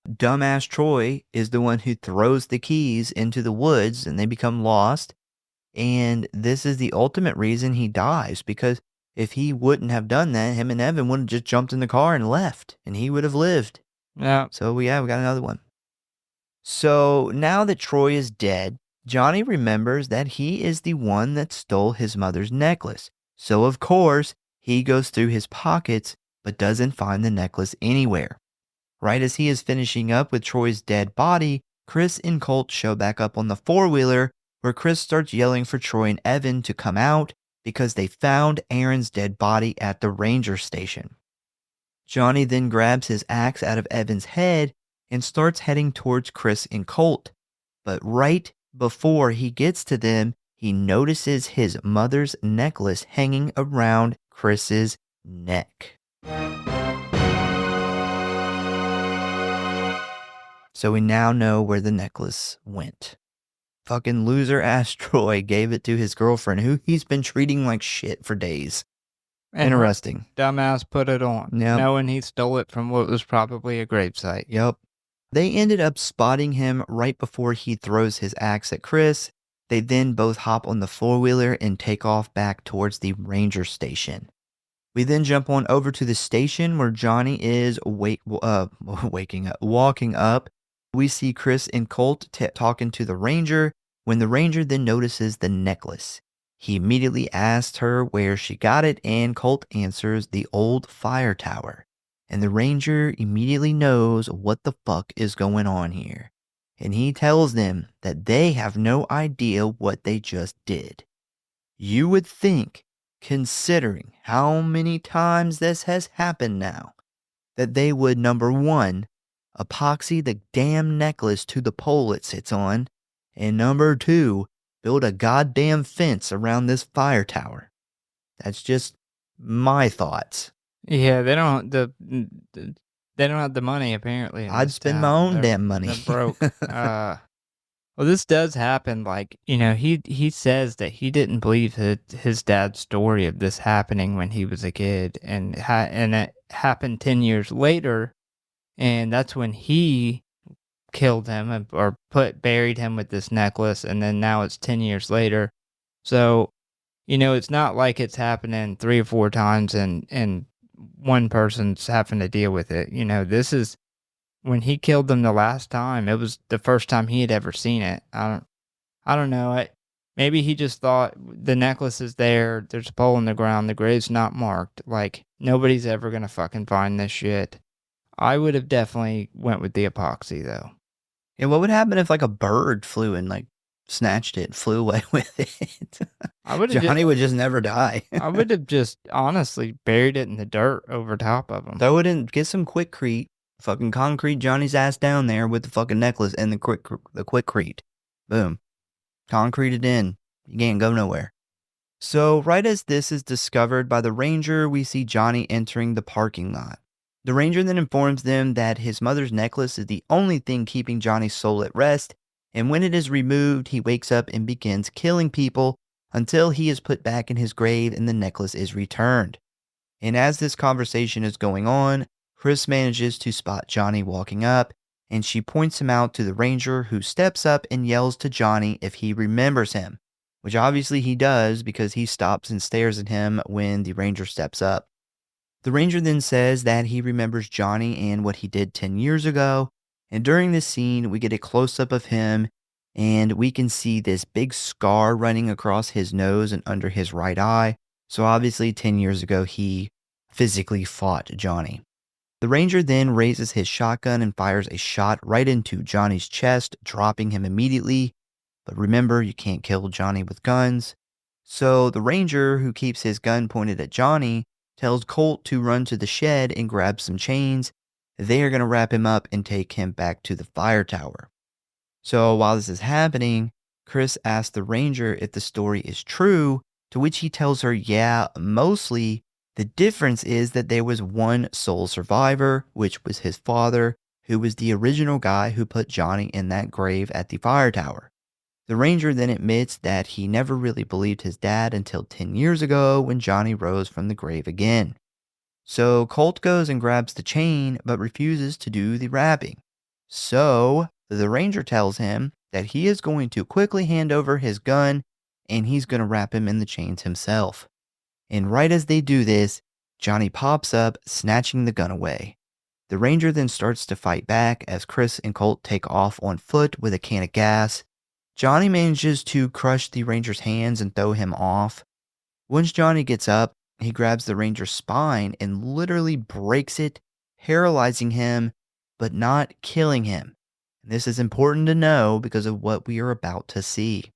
Dumbass Troy is the one who throws the keys into the woods and they become lost. And this is the ultimate reason he dies, because if he wouldn't have done that, him and Evan would have just jumped in the car and left, and he would have lived. Yeah. So we got another one. So now that Troy is dead, Johnny remembers that he is the one that stole his mother's necklace. So of course, he goes through his pockets, but doesn't find the necklace anywhere. Right as he is finishing up with Troy's dead body, Chris and Colt show back up on the four-wheeler, where Chris starts yelling for Troy and Evan to come out because they found Aaron's dead body at the ranger station. Johnny then grabs his axe out of Evan's head and starts heading towards Chris and Colt. But right before he gets to them, he notices his mother's necklace hanging around Chris's neck. So we now know where the necklace went. Fucking loser ass Troy gave it to his girlfriend, who he's been treating like shit for days. And Interesting. Dumbass put it on, knowing he stole it from what was probably a gravesite. Yep. They ended up spotting him right before he throws his axe at Chris. They then both hop on the four-wheeler and take off back towards the ranger station. We then jump on over to the station where Johnny is walking up. We see Chris and Colt talking to the ranger when the ranger then notices the necklace. He immediately asks her where she got it, and Colt answers the old fire tower. And the ranger immediately knows what the fuck is going on here. And he tells them that they have no idea what they just did. You would think, considering how many times this has happened now, that they would, number one, epoxy the damn necklace to the pole it sits on, and number two, build a goddamn fence around this fire tower. That's just my thoughts. Yeah, they don't have the money apparently. I'd spend my own damn money. They're broke. Well, this does happen. Like, he says that he didn't believe his dad's story of this happening when he was a kid, and it happened 10 years later, and that's when he killed him or buried him with this necklace, and then now it's 10 years later. So, it's not like it's happening 3 or 4 times and one person's having to deal with it. This is when he killed them the last time. It was the first time he had ever seen it. I don't know. Maybe he just thought the necklace is there. There's a pole in the ground. The grave's not marked. Like, nobody's ever going to fucking find this shit. I would have definitely went with the epoxy though. And what would happen if like a bird flew and like snatched it and flew away with it? Johnny would just never die. I would have just honestly buried it in the dirt over top of him. Throw it in, get some quickcrete, fucking concrete Johnny's ass down there with the fucking necklace and the quickcrete. Boom. Concrete it in. You can't go nowhere. So right as this is discovered by the ranger, we see Johnny entering the parking lot. The ranger then informs them that his mother's necklace is the only thing keeping Johnny's soul at rest, and when it is removed, he wakes up and begins killing people until he is put back in his grave and the necklace is returned. And as this conversation is going on, Chris manages to spot Johnny walking up, and she points him out to the ranger, who steps up and yells to Johnny if he remembers him, which obviously he does because he stops and stares at him when the ranger steps up. The ranger then says that he remembers Johnny and what he did 10 years ago, and during this scene, we get a close-up of him, and we can see this big scar running across his nose and under his right eye. So obviously 10 years ago, he physically fought Johnny. The ranger then raises his shotgun and fires a shot right into Johnny's chest, dropping him immediately. But remember, you can't kill Johnny with guns. So the ranger, who keeps his gun pointed at Johnny, tells Colt to run to the shed and grab some chains. They are going to wrap him up and take him back to the fire tower. So while this is happening, Chris asks the ranger if the story is true, to which he tells her, yeah, mostly. The difference is that there was one sole survivor, which was his father, who was the original guy who put Johnny in that grave at the fire tower. The ranger then admits that he never really believed his dad until 10 years ago when Johnny rose from the grave again. So Colt goes and grabs the chain, but refuses to do the wrapping. So the ranger tells him that he is going to quickly hand over his gun, and he's going to wrap him in the chains himself. And right as they do this, Johnny pops up, snatching the gun away. The ranger then starts to fight back as Chris and Colt take off on foot with a can of gas. Johnny manages to crush the ranger's hands and throw him off. Once Johnny gets up, he grabs the ranger's spine and literally breaks it, paralyzing him, but not killing him. And this is important to know because of what we are about to see.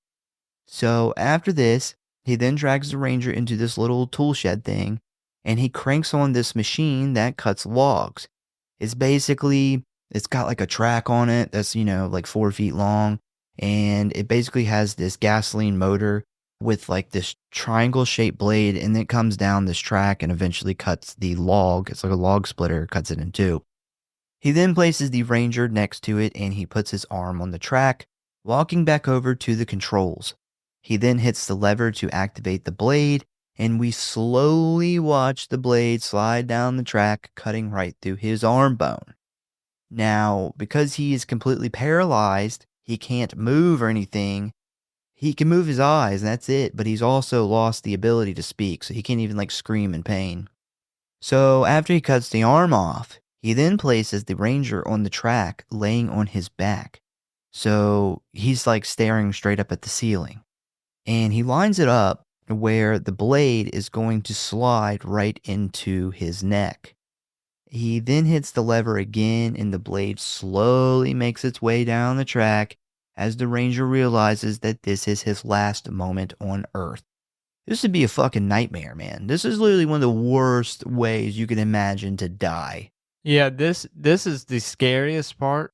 So after this, he then drags the ranger into this little tool shed thing, and he cranks on this machine that cuts logs. It's got like a track on it that's, like 4 feet long, and it basically has this gasoline motor with like this triangle shaped blade, and it comes down this track and eventually cuts the log. It's like a log splitter, cuts it in two. He then places the ranger next to it, and he puts his arm on the track, walking back over to the controls. He then hits the lever to activate the blade, and we slowly watch the blade slide down the track, cutting right through his arm bone. Now, because he is completely paralyzed, he can't move or anything. He can move his eyes, and that's it, but he's also lost the ability to speak, so he can't even scream in pain. So after he cuts the arm off, he then places the ranger on the track, laying on his back. So he's staring straight up at the ceiling. And he lines it up where the blade is going to slide right into his neck. He then hits the lever again, and the blade slowly makes its way down the track as the ranger realizes that this is his last moment on Earth. This would be a fucking nightmare, man. This is literally one of the worst ways you can imagine to die. Yeah, this is the scariest part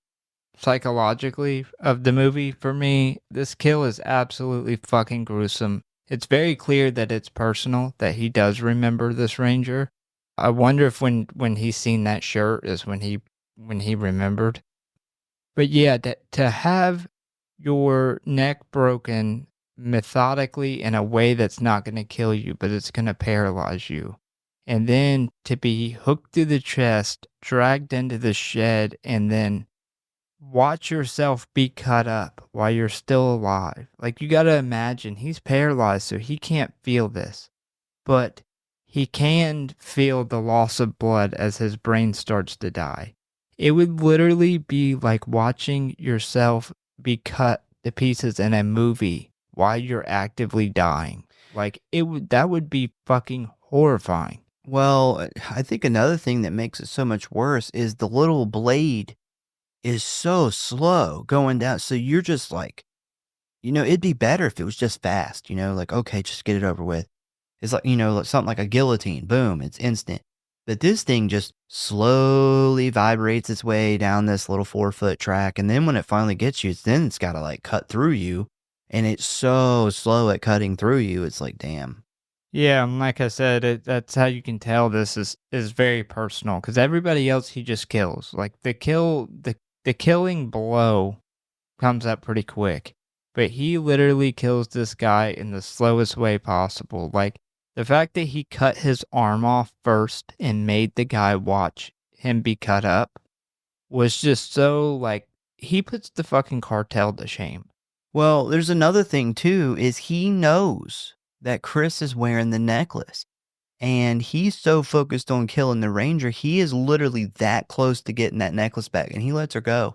psychologically of the movie for me. This kill is absolutely fucking gruesome. It's very clear that it's personal, that he does remember this ranger. I wonder if when he's seen that shirt is when he remembered. But yeah, to have your neck broken methodically in a way that's not going to kill you, but it's going to paralyze you. And then to be hooked through the chest, dragged into the shed, and then watch yourself be cut up while you're still alive. You got to imagine he's paralyzed, so he can't feel this. But he can feel the loss of blood as his brain starts to die. It would literally be like watching yourself be cut to pieces in a movie while you're actively dying. That would be fucking horrifying. Well, I think another thing that makes it so much worse is the little blade is so slow going down. So you're just it'd be better if it was just fast, okay, just get it over with. It's something like a guillotine. Boom, it's instant. But this thing just slowly vibrates its way down this little 4-foot track. And then when it finally gets you, it's got to cut through you. And it's so slow at cutting through you. It's damn. Yeah, and like I said, that's how you can tell this is very personal because everybody else he just kills. Like the killing blow comes up pretty quick, but he literally kills this guy in the slowest way possible. Like the fact that he cut his arm off first and made the guy watch him be cut up was just so like he puts the fucking cartel to shame. Well, there's another thing too, is he knows that Chris is wearing the necklace. And he's so focused on killing the ranger, he is literally that close to getting that necklace back, and he lets her go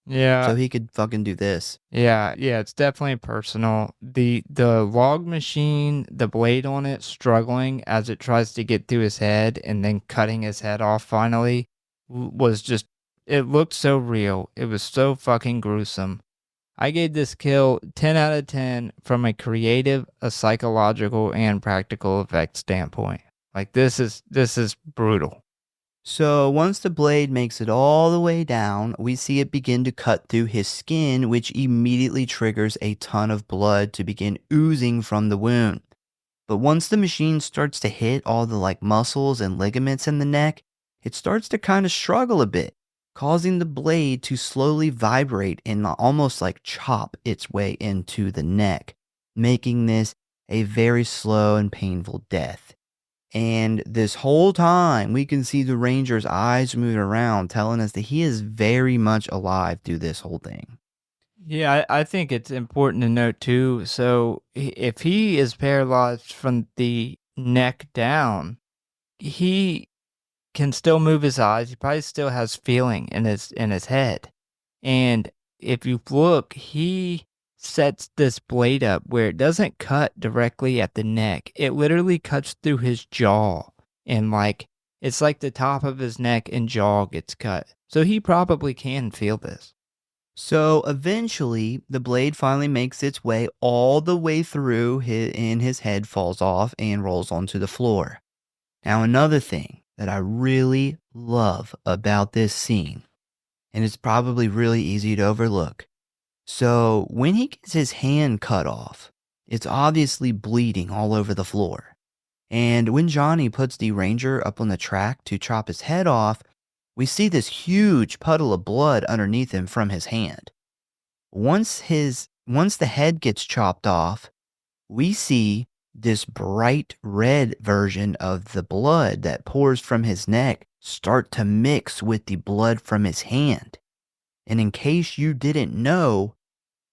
Yeah, so he could fucking do this. yeah, it's definitely personal. The log machine, the blade on it struggling as it tries to get through his head and then cutting his head off finally was just it looked so real. It was so fucking gruesome. I gave this kill 10 out of 10 from a creative, a psychological, and practical effect standpoint. Like this is brutal. So once the blade makes it all the way down, we see it begin to cut through his skin, which immediately triggers a ton of blood to begin oozing from the wound. But once the machine starts to hit all the muscles and ligaments in the neck, it starts to kind of struggle a bit, causing the blade to slowly vibrate and almost chop its way into the neck, making this a very slow and painful death. And this whole time, we can see the ranger's eyes moving around, telling us that he is very much alive through this whole thing. Yeah, I think it's important to note too. So if he is paralyzed from the neck down, he can still move his eyes. He probably still has feeling in his head. And if you look, he sets this blade up where it doesn't cut directly at the neck. It literally cuts through his jaw and it's like the top of his neck and jaw gets cut. So he probably can feel this. So eventually, the blade finally makes its way all the way through, and his head falls off and rolls onto the floor. Now, another thing that I really love about this scene, and it's probably really easy to overlook. So, when he gets his hand cut off, it's obviously bleeding all over the floor. And when Johnny puts the ranger up on the track to chop his head off, we see this huge puddle of blood underneath him from his hand. Once the head gets chopped off, we see this bright red version of the blood that pours from his neck start to mix with the blood from his hand. And in case you didn't know,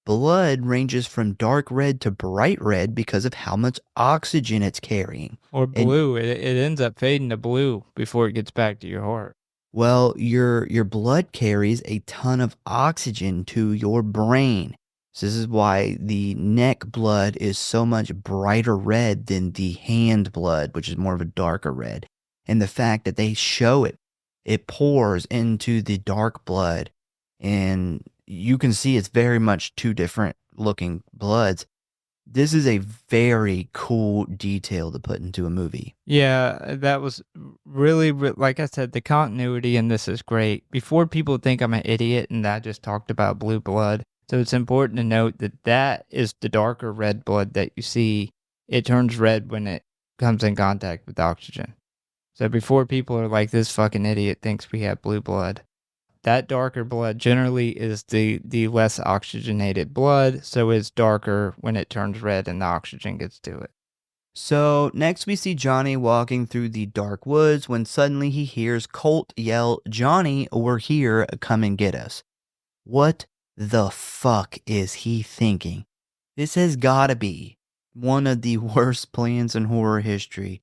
blood ranges from dark red to bright red because of how much oxygen it's carrying. Or And, blue. It ends up fading to blue before it gets back to your heart. well, your blood carries a ton of oxygen to your brain. So this is why the neck blood is so much brighter red than the hand blood, which is more of a darker red. And the fact that they show it pours into the dark blood, and you can see it's very much two different looking bloods. This is a very cool detail to put into a movie. Yeah, that was really, like I said, the continuity in this is great. Before people think I'm an idiot and I just talked about blue blood, so it's important to note that that is the darker red blood that you see. It turns red when it comes in contact with oxygen. So before people are like, this fucking idiot thinks we have blue blood, that darker blood generally is the less oxygenated blood, so it's darker when it turns red and the oxygen gets to it. So next we see Johnny walking through the dark woods when suddenly he hears Colt yell, "Johnny, we're here, come and get us." What the fuck is he thinking? This has gotta be one of the worst plans in horror history.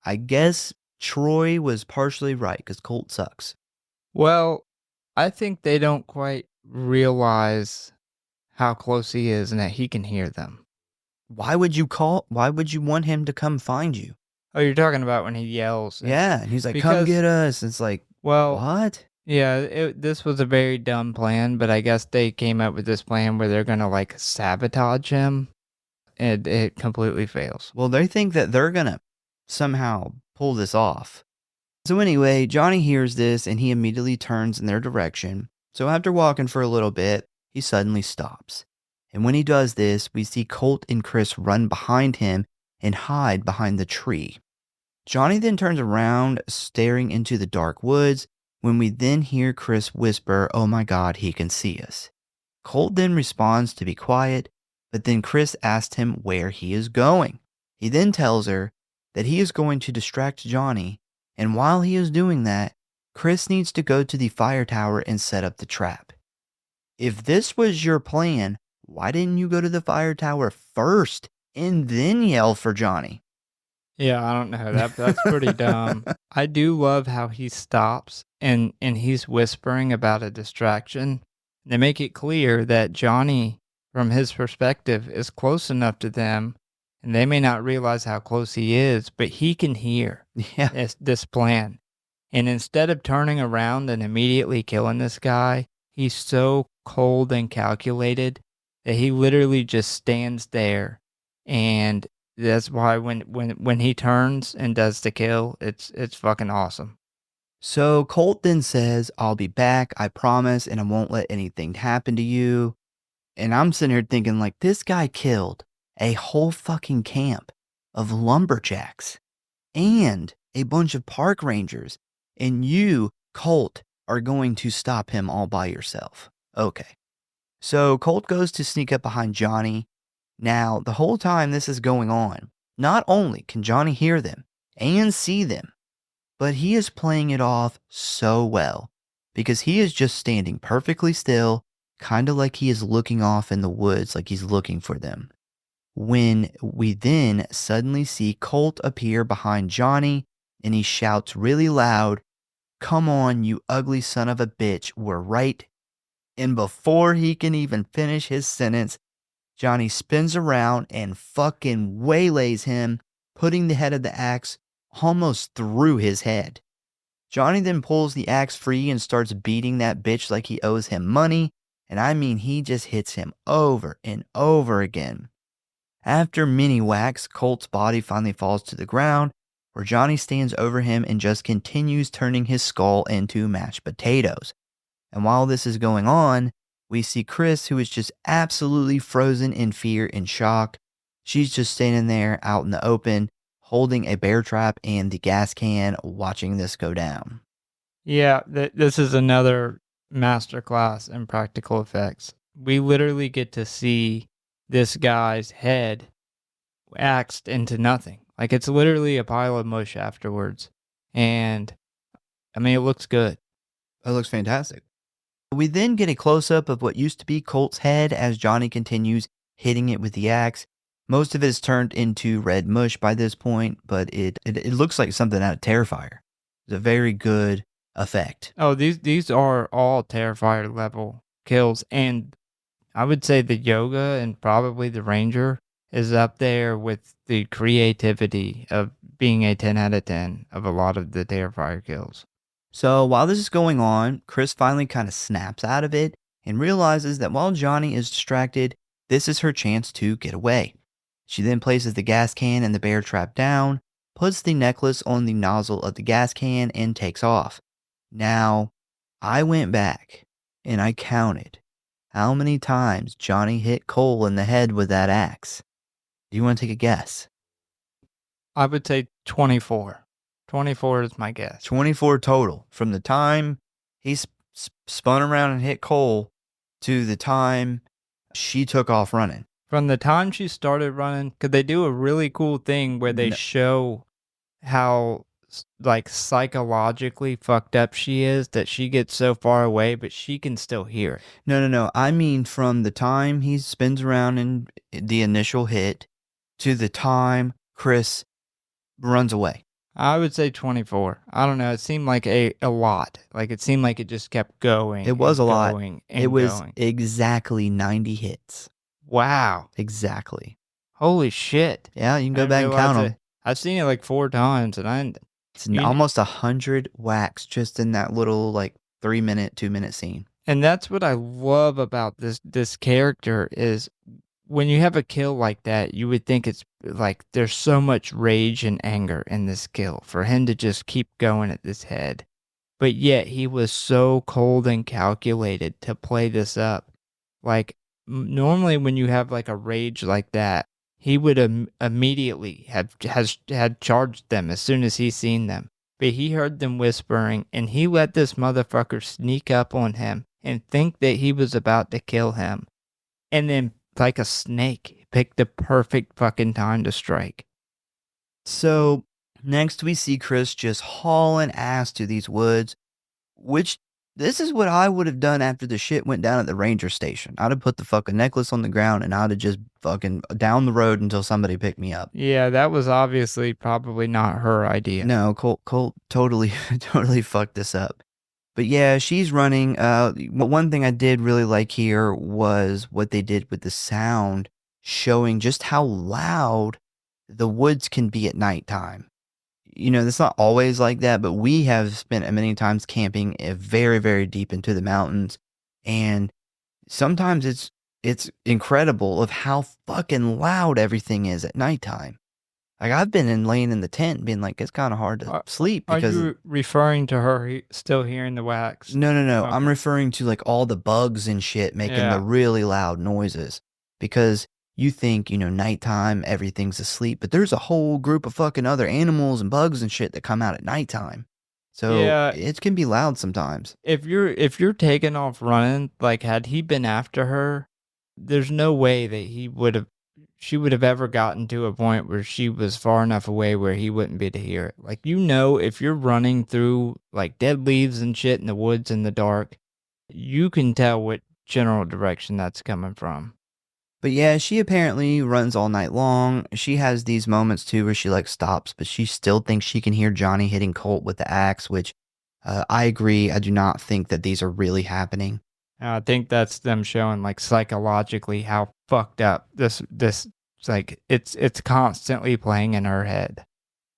I guess Troy was partially right because Colt sucks. Well, I think they don't quite realize how close he is and that he can hear them. Why would you want him to come find you? Oh, you're talking about when he yells. Yeah, and he's like, "Come Because- get us." It's like, Well, what? yeah, this was a very dumb plan, but I guess they came up with this plan where they're going to sabotage him, and it completely fails. Well, they think that they're gonna somehow pull this off. So anyway, Johnny hears this and he immediately turns in their direction. So after walking for a little bit, he suddenly stops. And when he does this, we see Colt and Chris run behind him and hide behind the tree. Johnny then turns around, staring into the dark woods, when we then hear Chris whisper, "Oh my God, he can see us." Colt then responds to be quiet, but then Chris asks him where he is going. He then tells her that he is going to distract Johnny, and while he is doing that, Chris needs to go to the fire tower and set up the trap. If this was your plan, why didn't you go to the fire tower first and then yell for Johnny? Yeah, I don't know. That's pretty dumb. I do love how he stops and he's whispering about a distraction. They make it clear that Johnny, from his perspective, is close enough to them, and they may not realize how close he is, but he can hear Yeah. this plan. And instead of turning around and immediately killing this guy, he's so cold and calculated that he literally just stands there, and that's why when he turns and does the kill, it's fucking awesome. So Colt then says, "I'll be back, I promise, and I won't let anything happen to you." And I'm sitting here thinking, like, this guy killed a whole fucking camp of lumberjacks and a bunch of park rangers. And you, Colt, are going to stop him all by yourself. Okay. So Colt goes to sneak up behind Johnny. Now, the whole time this is going on, not only can Johnny hear them and see them, but he is playing it off so well because he is just standing perfectly still, kind of like he is looking off in the woods, like he's looking for them. When we then suddenly see Colt appear behind Johnny and he shouts really loud, "Come on, you ugly son of a bitch, we're right." And before he can even finish his sentence, Johnny spins around and fucking waylays him, putting the head of the axe almost through his head. Johnny then pulls the axe free and starts beating that bitch like he owes him money, and I mean he just hits him over and over again. After many whacks, Colt's body finally falls to the ground, where Johnny stands over him and just continues turning his skull into mashed potatoes. And while this is going on, we see Chris, who is just absolutely frozen in fear and shock. She's just standing there out in the open, holding a bear trap and the gas can, watching this go down. Yeah, this is another masterclass in practical effects. We literally get to see this guy's head axed into nothing. Like, it's literally a pile of mush afterwards. And, I mean, it looks good. It looks fantastic. We then get a close-up of what used to be Colt's head as Johnny continues hitting it with the axe. Most of it is turned into red mush by this point, but it looks like something out of Terrifier. It's a very good effect. Oh, these are all Terrifier level kills, and I would say the yoga and probably the ranger is up there with the creativity of being a 10 out of 10 of a lot of the Terrifier kills. So while this is going on, Chris finally kind of snaps out of it and realizes that while Johnny is distracted, this is her chance to get away. She then places the gas can and the bear trap down, puts the necklace on the nozzle of the gas can, and takes off. Now, I went back and I counted how many times Johnny hit Cole in the head with that axe. Do you want to take a guess? I would say 24. 24 is my guess. 24 total. From the time he spun around and hit Cole to the time she took off running. From the time she started running, because they do a really cool thing where they show how like psychologically fucked up she is, that she gets so far away, but she can still hear it. No. I mean from the time he spins around in the initial hit to the time Chris runs away. I would say 24. I don't know. It seemed like a lot. Like, it seemed like it just kept going. It was a lot. It was exactly 90 hits. Wow. Exactly. Holy shit. Yeah, you can go back and count them. I've seen it like 4 times, and it's almost 100 whacks just in that little like 3-minute, 2-minute scene. And that's what I love about this character is when you have a kill like that, you would think it's like there's so much rage and anger in this kill for him to just keep going at this head. But yet he was so cold and calculated to play this up. Like, normally when you have like a rage like that, he would immediately had charged them as soon as he seen them. But he heard them whispering, and he let this motherfucker sneak up on him and think that he was about to kill him. And then, like a snake, picked the perfect fucking time to strike. So next we see Chris just hauling ass to these woods, which this is what I would have done after the shit went down at the ranger station. I'd have put the fucking necklace on the ground and I'd have just fucking down the road until somebody picked me up. Yeah, that was obviously probably not her idea. No, Colt totally fucked this up. But yeah, she's running. One thing I did really like here was what they did with the sound, showing just how loud the woods can be at nighttime. You know, it's not always like that, but we have spent many times camping very, very deep into the mountains. And sometimes it's incredible of how fucking loud everything is at nighttime. Like, I've been laying in the tent being like, it's kind of hard to sleep because... Are you referring to her still hearing the wax? No. Okay. I'm referring to like all the bugs and shit making the really loud noises. Because you think, nighttime, everything's asleep, but there's a whole group of fucking other animals and bugs and shit that come out at nighttime. So it can be loud sometimes. If you're taking off running, like had he been after her, there's no way that she would have ever gotten to a point where she was far enough away where he wouldn't be to hear it. Like, if you're running through like dead leaves and shit in the woods in the dark, you can tell what general direction that's coming from. But yeah, she apparently runs all night long. She has these moments too where she like stops, but she still thinks she can hear Johnny hitting Colt with the axe, which I agree. I do not think that these are really happening. I think that's them showing like psychologically how fucked up this like it's constantly playing in her head.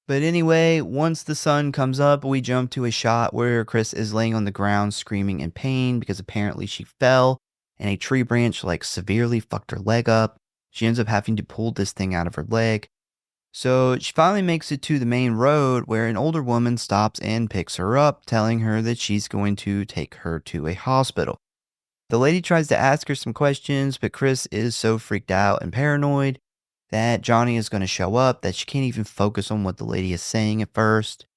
But anyway, once the sun comes up, we jump to a shot where Chris is laying on the ground screaming in pain because apparently she fell and a tree branch like severely fucked her leg up. She ends up having to pull this thing out of her leg. So she finally makes it to the main road where an older woman stops and picks her up, telling her that she's going to take her to a hospital. The lady tries to ask her some questions, but Chris is so freaked out and paranoid that Johnny is going to show up that she can't even focus on what the lady is saying at first.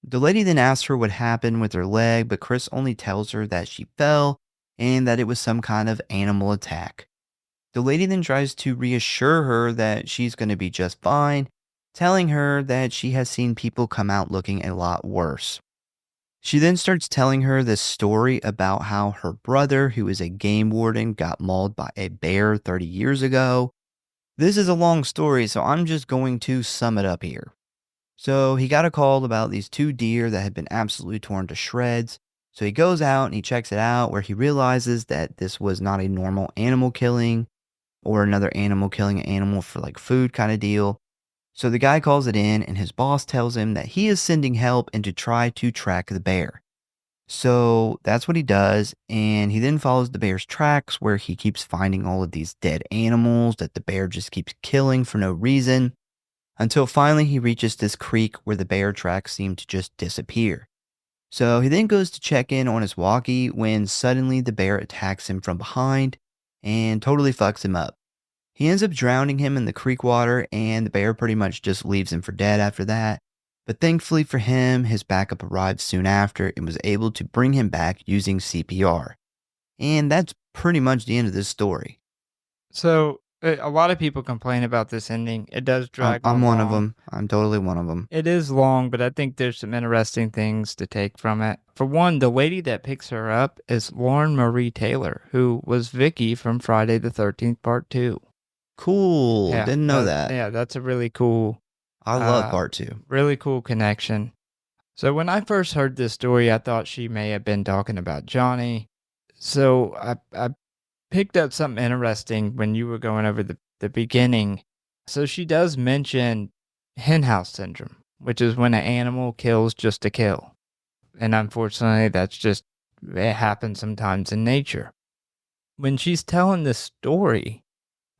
The lady then asks her what happened with her leg, but Chris only tells her that she fell and that it was some kind of animal attack. The lady then tries to reassure her that she's going to be just fine, telling her that she has seen people come out looking a lot worse. She then starts telling her this story about how her brother, who is a game warden, got mauled by a bear 30 years ago. This is a long story, so I'm just going to sum it up here. So he got a call about these 2 deer that had been absolutely torn to shreds. So he goes out and he checks it out, where he realizes that this was not a normal animal killing or another animal killing an animal for like food kind of deal. So the guy calls it in and his boss tells him that he is sending help and to try to track the bear. So that's what he does, and he then follows the bear's tracks where he keeps finding all of these dead animals that the bear just keeps killing for no reason, until finally he reaches this creek where the bear tracks seem to just disappear. So he then goes to check in on his walkie when suddenly the bear attacks him from behind and totally fucks him up. He ends up drowning him in the creek water, and the bear pretty much just leaves him for dead after that. But thankfully for him, his backup arrived soon after and was able to bring him back using CPR. And that's pretty much the end of this story. So a lot of people complain about this ending. It does drag I'm one of long. them. I'm totally one of them. It is long, but I think there's some interesting things to take from it. For one, the lady that picks her up is Lauren Marie Taylor, who was Vicky from Friday the 13th Part 2. Cool. Yeah, Didn't know that. Yeah, that's a really cool... I love Part 2. Really cool connection. So when I first heard this story, I thought she may have been talking about Johnny. So I picked up something interesting when you were going over the beginning. So she does mention henhouse syndrome, which is when an animal kills just to kill. And unfortunately, it happens sometimes in nature. When she's telling this story,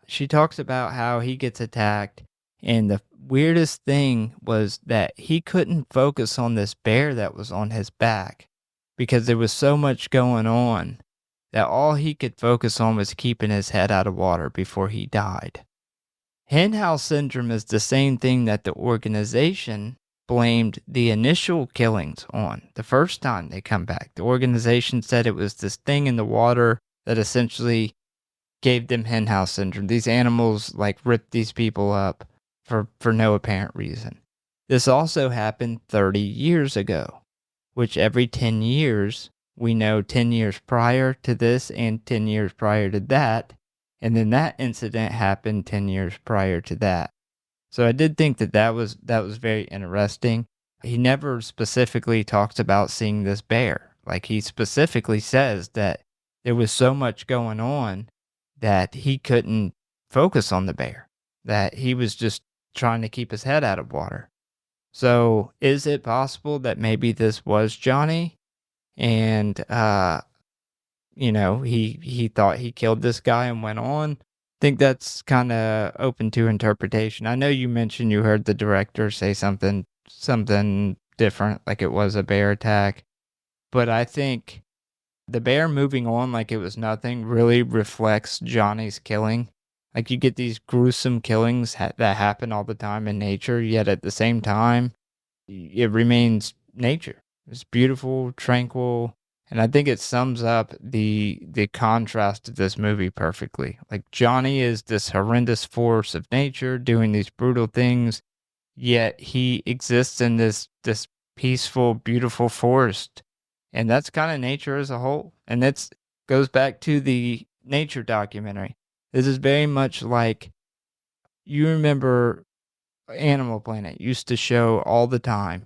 she talks about how he gets attacked. And the weirdest thing was that he couldn't focus on this bear that was on his back because there was so much going on that all he could focus on was keeping his head out of water before he died. Henhouse syndrome is the same thing that the organization blamed the initial killings on. The first time they come back, the organization said it was this thing in the water that essentially gave them henhouse syndrome. These animals like ripped these people up for no apparent reason. This also happened 30 years ago, which every 10 years, we know 10 years prior to this and 10 years prior to that, and then that incident happened 10 years prior to that. So I did think that was very interesting. He never specifically talks about seeing this bear. Like, he specifically says that there was so much going on that he couldn't focus on the bear, that he was just trying to keep his head out of water. So is it possible that maybe this was Johnny and, he thought he killed this guy and went on? I think that's kind of open to interpretation. I know you mentioned you heard the director say something different, like it was a bear attack, but I think the bear moving on like it was nothing really reflects Johnny's killing. Like, you get these gruesome killings that happen all the time in nature, yet at the same time, it remains nature. It's beautiful, tranquil, and I think it sums up the contrast of this movie perfectly. Like, Johnny is this horrendous force of nature doing these brutal things, yet he exists in this peaceful, beautiful forest. And that's kind of nature as a whole. And that goes back to the nature documentary. This is very much like, you remember Animal Planet used to show all the time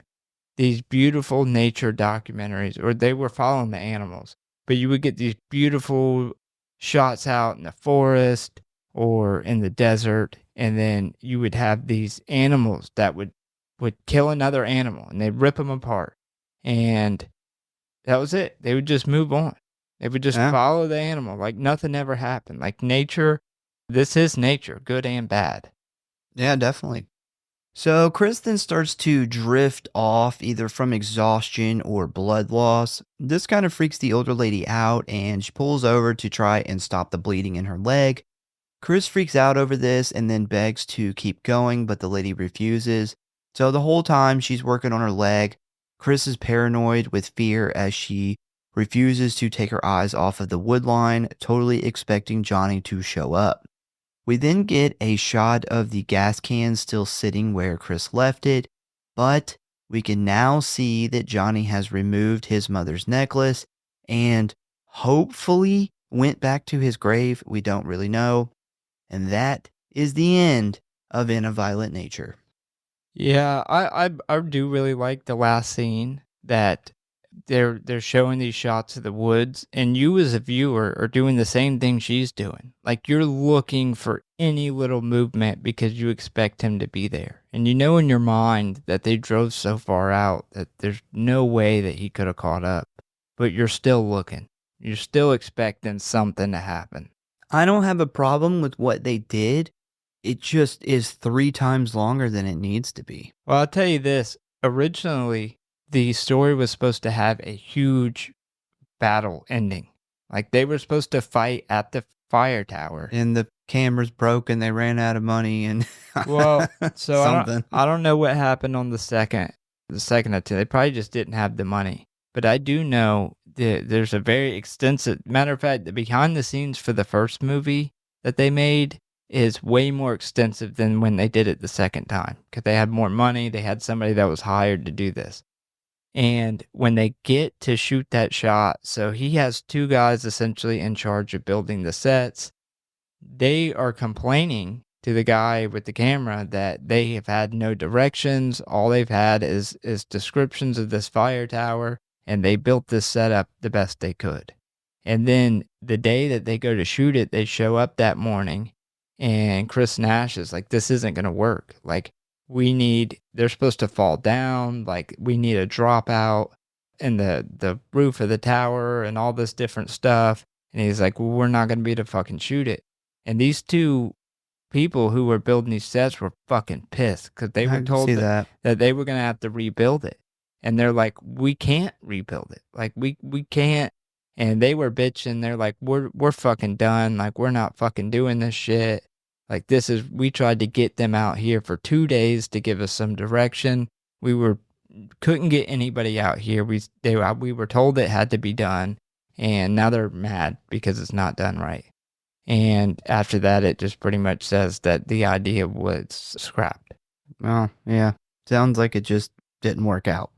these beautiful nature documentaries, or they were following the animals, but you would get these beautiful shots out in the forest or in the desert, and then you would have these animals that would kill another animal, and they'd rip them apart, and that was it. They would just move on. They would just follow the animal like nothing ever happened. Like, nature, this is nature, good and bad. Yeah, definitely. So Chris then starts to drift off either from exhaustion or blood loss. This kind of freaks the older lady out, and she pulls over to try and stop the bleeding in her leg. Chris freaks out over this and then begs to keep going, but the lady refuses. So the whole time she's working on her leg, Chris is paranoid with fear as she refuses to take her eyes off of the wood line, totally expecting Johnny to show up. We then get a shot of the gas can still sitting where Chris left it, but we can now see that Johnny has removed his mother's necklace and hopefully went back to his grave. We don't really know. And that is the end of In a Violent Nature. Yeah, I do really like the last scene that they're showing these shots of the woods, and you as a viewer are doing the same thing she's doing. Like, you're looking for any little movement because you expect him to be there. And you know in your mind that they drove so far out that there's no way that he could have caught up. But you're still looking. You're still expecting something to happen. I don't have a problem with what they did. It just is 3 times longer than it needs to be. Well, I'll tell you this. Originally, the story was supposed to have a huge battle ending. Like, they were supposed to fight at the fire tower. And the cameras broke and they ran out of money and well, so something. I don't know what happened on the second attempt. They probably just didn't have the money. But I do know that there's a very extensive, matter of fact, the behind the scenes for the first movie that they made is way more extensive than when they did it the second time, because they had more money. They had somebody that was hired to do this. And when they get to shoot that shot, so he has 2 guys essentially in charge of building the sets. They are complaining to the guy with the camera that they have had no directions. All they've had is descriptions of this fire tower, and they built this setup the best they could. And then the day that they go to shoot it, they show up that morning, and Chris Nash is like, this isn't going to work. Like, they're supposed to fall down. Like, we need a dropout in the roof of the tower and all this different stuff. And he's like, well, we're not going to be able to fucking shoot it. And these 2 people who were building these sets were fucking pissed because they were told that they were going to have to rebuild it. And they're like, we can't rebuild it. Like, we can't. And they were bitching. They're like, we're fucking done. Like, we're not fucking doing this shit. Like, we tried to get them out here for 2 days to give us some direction. Couldn't get anybody out here. We were told it had to be done, and now they're mad because it's not done right. And after that, it just pretty much says that the idea was scrapped. Oh, yeah. Sounds like it just didn't work out.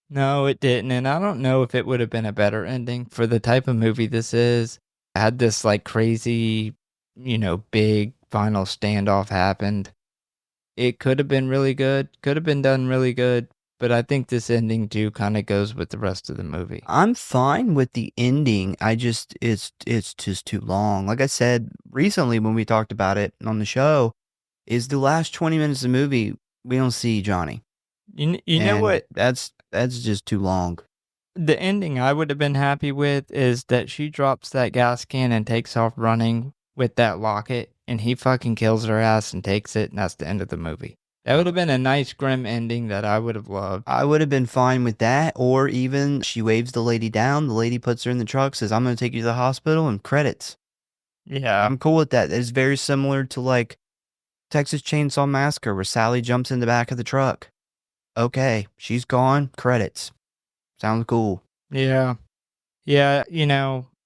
No, it didn't, and I don't know if it would have been a better ending for the type of movie this is. I had this, like, crazy, big final standoff happened. It could have been really good, could have been done really good, but I think this ending too kind of goes with the rest of the movie. I'm fine with the ending. It's just too long. Like I said recently when we talked about it on the show, is the last 20 minutes of the movie, we don't see Johnny. You know And what? That's just too long. The ending I would have been happy with is that she drops that gas can and takes off running with that locket, and he fucking kills her ass and takes it, and that's the end of the movie. That would have been a nice grim ending that I would have loved. I would have been fine with that, or even she waves the lady down, the lady puts her in the truck, says, I'm going to take you to the hospital, and credits. Yeah. I'm cool with that. It's very similar to like Texas Chainsaw Massacre where Sally jumps in the back of the truck. Okay, she's gone, credits. Sounds cool. Yeah. Yeah,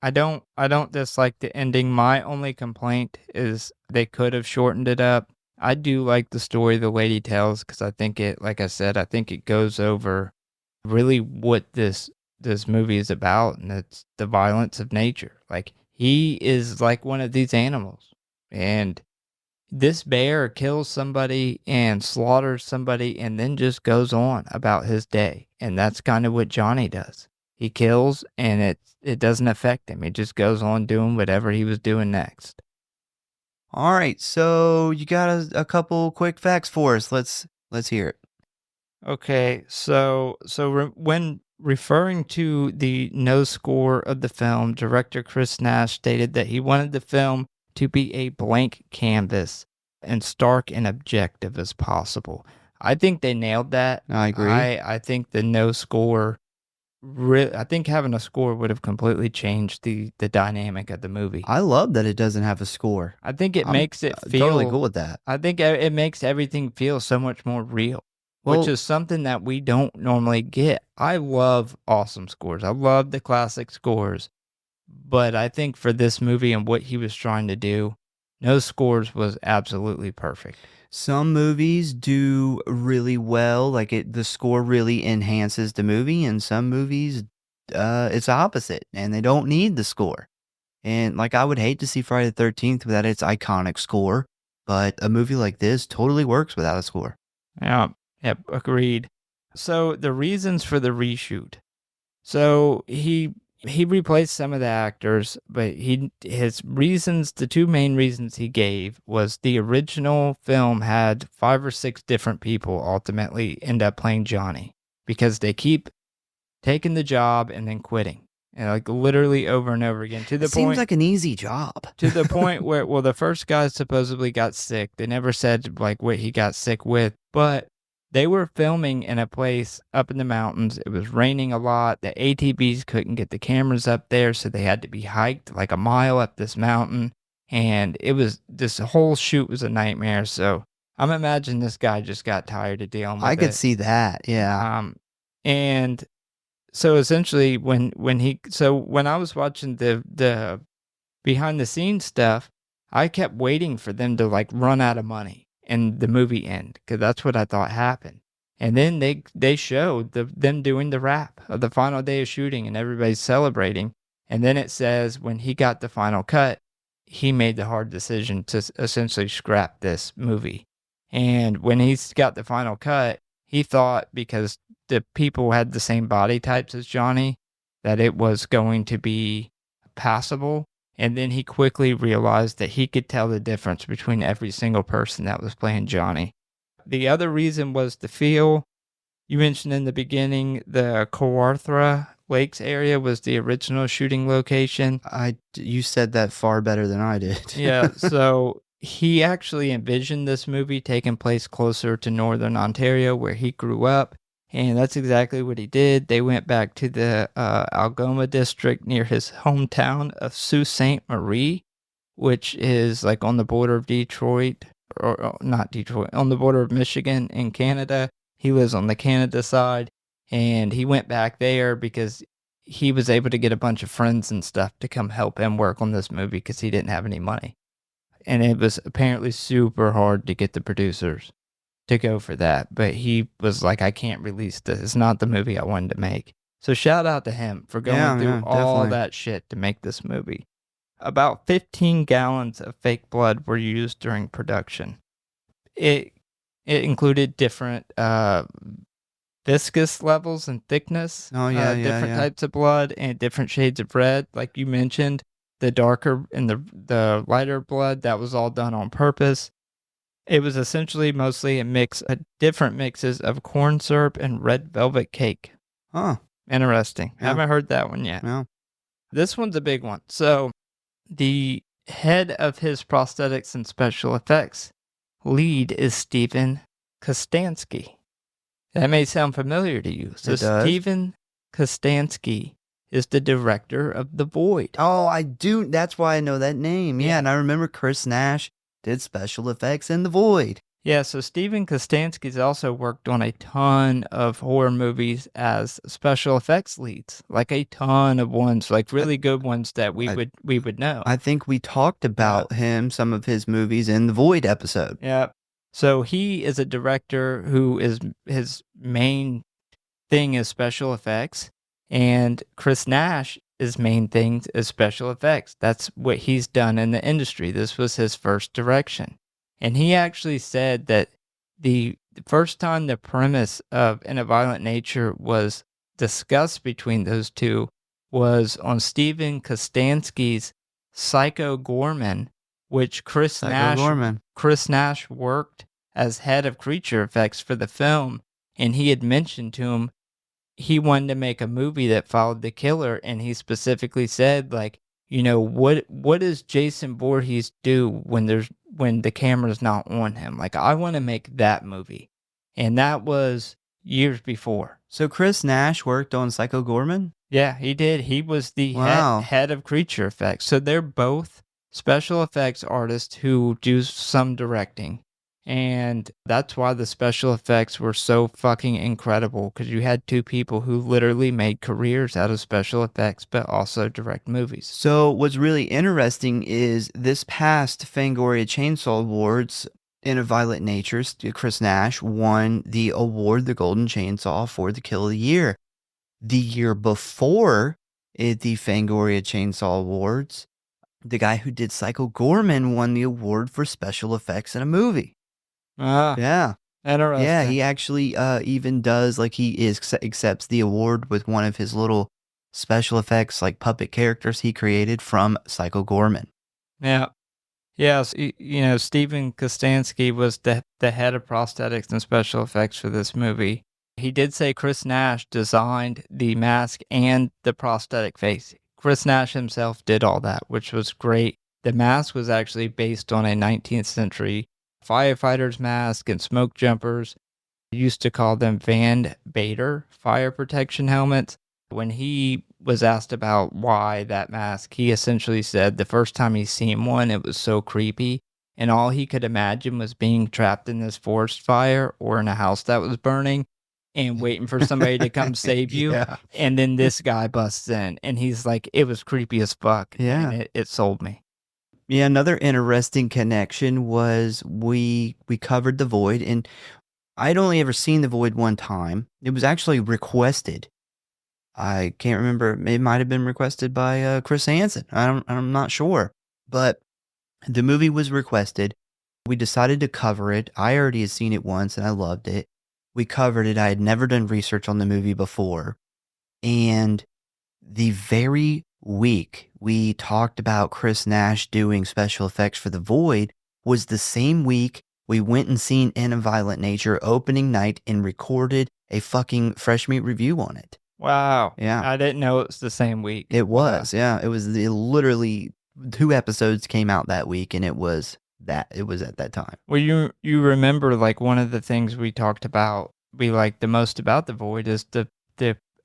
I don't dislike the ending. My only complaint is they could have shortened it up. I do like the story the lady tells because I think like I said, I think it goes over really what this movie is about, and it's the violence of nature. Like, he is like one of these animals, and this bear kills somebody and slaughters somebody and then just goes on about his day. And that's kind of what Johnny does. He kills and it doesn't affect him. He just goes on doing whatever he was doing next. All right, so you got a couple quick facts for us. Let's hear it. Okay, when referring to the no score of the film, director Chris Nash stated that he wanted the film to be a blank canvas and stark and objective as possible. I think they nailed that. I agree. I think the no score, I think having a score would have completely changed the dynamic of the movie. I love that it doesn't have a score. I think it makes it feel totally cool with that. I think it makes everything feel so much more real. Which is something that we don't normally get. I love awesome scores. I love the classic scores. But I think for this movie and what he was trying to do, no scores was absolutely perfect. Some movies do really well, like the score really enhances the movie, and some movies, it's opposite, and they don't need the score. And like, I would hate to see Friday the 13th without its iconic score, but a movie like this totally works without a score. Yeah. Yep, agreed. So the reasons for the reshoot. So he replaced some of the actors, but his reasons, the two main reasons he gave was the original film had 5 or 6 different people ultimately end up playing Johnny because they keep taking the job and then quitting. And like literally over and over again to the point. Seems like an easy job. To the point where, well, the first guy supposedly got sick. They never said like what he got sick with, but they were filming in a place up in the mountains. It was raining a lot. The ATVs couldn't get the cameras up there, so they had to be hiked like a mile up this mountain. And this whole shoot was a nightmare. So I'm imagining this guy just got tired of dealing with it. I could see that, yeah. And so essentially when I was watching the behind the scenes stuff, I kept waiting for them to like run out of money and the movie end, because that's what I thought happened. And then they showed them doing the wrap of the final day of shooting and everybody's celebrating. And then it says when he got the final cut, he made the hard decision to essentially scrap this movie. And when he got the final cut, he thought because the people had the same body types as Johnny, that it was going to be passable. And then he quickly realized that he could tell the difference between every single person that was playing Johnny. The other reason was the feel. You mentioned in the beginning, the Kawarthra Lakes area was the original shooting location. You said that far better than I did. Yeah, so he actually envisioned this movie taking place closer to northern Ontario where he grew up. And that's exactly what he did. They went back to the Algoma district near his hometown of Sault Ste. Marie. which is like on the border of Detroit, or not Detroit, on the border of Michigan and Canada. He lives on the Canada side, and he went back there because he was able to get a bunch of friends and stuff to come help him work on this movie because he didn't have any money. And it was apparently super hard to get the producers to go for that. But he was like, I can't release this. It's not the movie I wanted to make. So shout out to him for going through all that shit to make this movie. About 15 gallons of fake blood were used during production. It included different viscous levels and thickness. Different types of blood and different shades of red. Like you mentioned, the darker and the lighter blood, that was all done on purpose. It was essentially mostly a mix of different mixes of corn syrup and red velvet cake. Huh. Interesting. Yeah. Haven't heard that one yet. No. This one's a big one. So the head of his prosthetics and special effects lead is Steven Kostanski. That may sound familiar to you. So It does. Steven Kostanski is the director of The Void. Oh, I do. That's why I know that name. Yeah, and I remember Chris Nash did special effects in The Void. Yeah, so Steven Kostanski's also worked on a ton of horror movies as special effects leads, like a ton of ones, like really good ones that we would know. I think we talked about him, some of his movies in the Void episode. Yeah. So he is a director who is his main thing is special effects, and Chris Nash, his main thing is special effects. That's what he's done in the industry. This was his first direction. And he actually said that the first time the premise of In a Violent Nature was discussed between those two was on Steven Kostanski's Psycho Gorman, which Chris Nash worked as head of creature effects for the film, and he had mentioned to him he wanted to make a movie that followed the killer, and he specifically said, like, you know, what does Jason Voorhees do when the camera's not on him? Like, I want to make that movie. And that was years before. So Chris Nash worked on Psycho Gorman? Yeah, he did. He was the head of creature effects. So they're both special effects artists who do some directing. And that's why the special effects were so fucking incredible, because you had two people who literally made careers out of special effects, but also direct movies. So what's really interesting is this past Fangoria Chainsaw Awards, In a Violent Nature, Chris Nash won the award, the Golden Chainsaw, for the Kill of the Year. The year before at the Fangoria Chainsaw Awards, the guy who did Psycho Gorman won the award for special effects in a movie. Yeah. Interesting. Yeah, he actually even does, like, accepts the award with one of his little special effects, like puppet characters he created from Psycho Gorman. Yeah. Yes, you know, Steven Kostanski was the head of prosthetics and special effects for this movie. He did say Chris Nash designed the mask and the prosthetic face. Chris Nash himself did all that, which was great. The mask was actually based on a 19th century firefighter's mask and smoke jumpers. He used to call them Van Bader fire protection helmets. When he was asked about why that mask, he essentially said the first time he seen one, it was so creepy, and all he could imagine was being trapped in this forest fire or in a house that was burning and waiting for somebody to come save you. Yeah. And then this guy busts in, and he's like, it was creepy as fuck. Yeah. And it sold me. Yeah, another interesting connection was we covered The Void, and I'd only ever seen The Void one time. It was actually requested. I can't remember. It might have been requested by Chris Hansen. I'm not sure. But the movie was requested. We decided to cover it. I already had seen it once, and I loved it. We covered it. I had never done research on the movie before. And the very week we talked about Chris Nash doing special effects for The Void was the same week we went and seen In a Violent Nature opening night and recorded a fucking Fresh Meat review on it. Wow. Yeah. I didn't know it was the same week. It was, yeah. It was literally 2 episodes came out that week, and it was at that time. Well, you remember, like, one of the things we talked about, we liked the most about The Void is the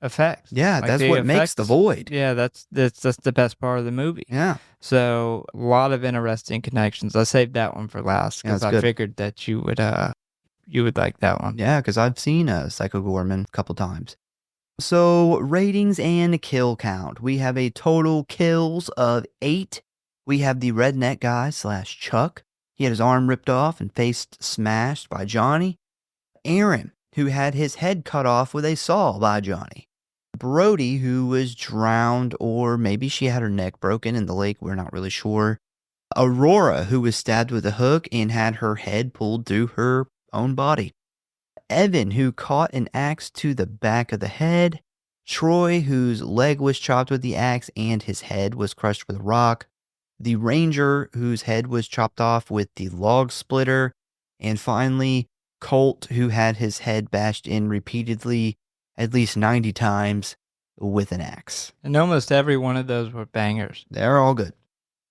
effects. Yeah, Like that's the what makes the effects, void. yeah, that's the best part of the movie. Yeah. So a lot of interesting connections. I saved that one for last Yeah, because that's I good. figured that you would like that one. Yeah, because I've seen Psycho Gorman a couple times. So, ratings and kill count. We have a total kills of 8. We have the redneck guy / Chuck. He had his arm ripped off and face smashed by Johnny. Aaron, who had his head cut off with a saw by Johnny. Brody, who was drowned, or maybe she had her neck broken in the lake. We're not really sure. Aurora, who was stabbed with a hook and had her head pulled through her own body. Evan, who caught an axe to the back of the head. Troy, whose leg was chopped with the axe and his head was crushed with a rock. The ranger, whose head was chopped off with the log splitter. And finally, Colt, who had his head bashed in repeatedly at least 90 times with an axe. And almost every one of those were bangers. They're all good.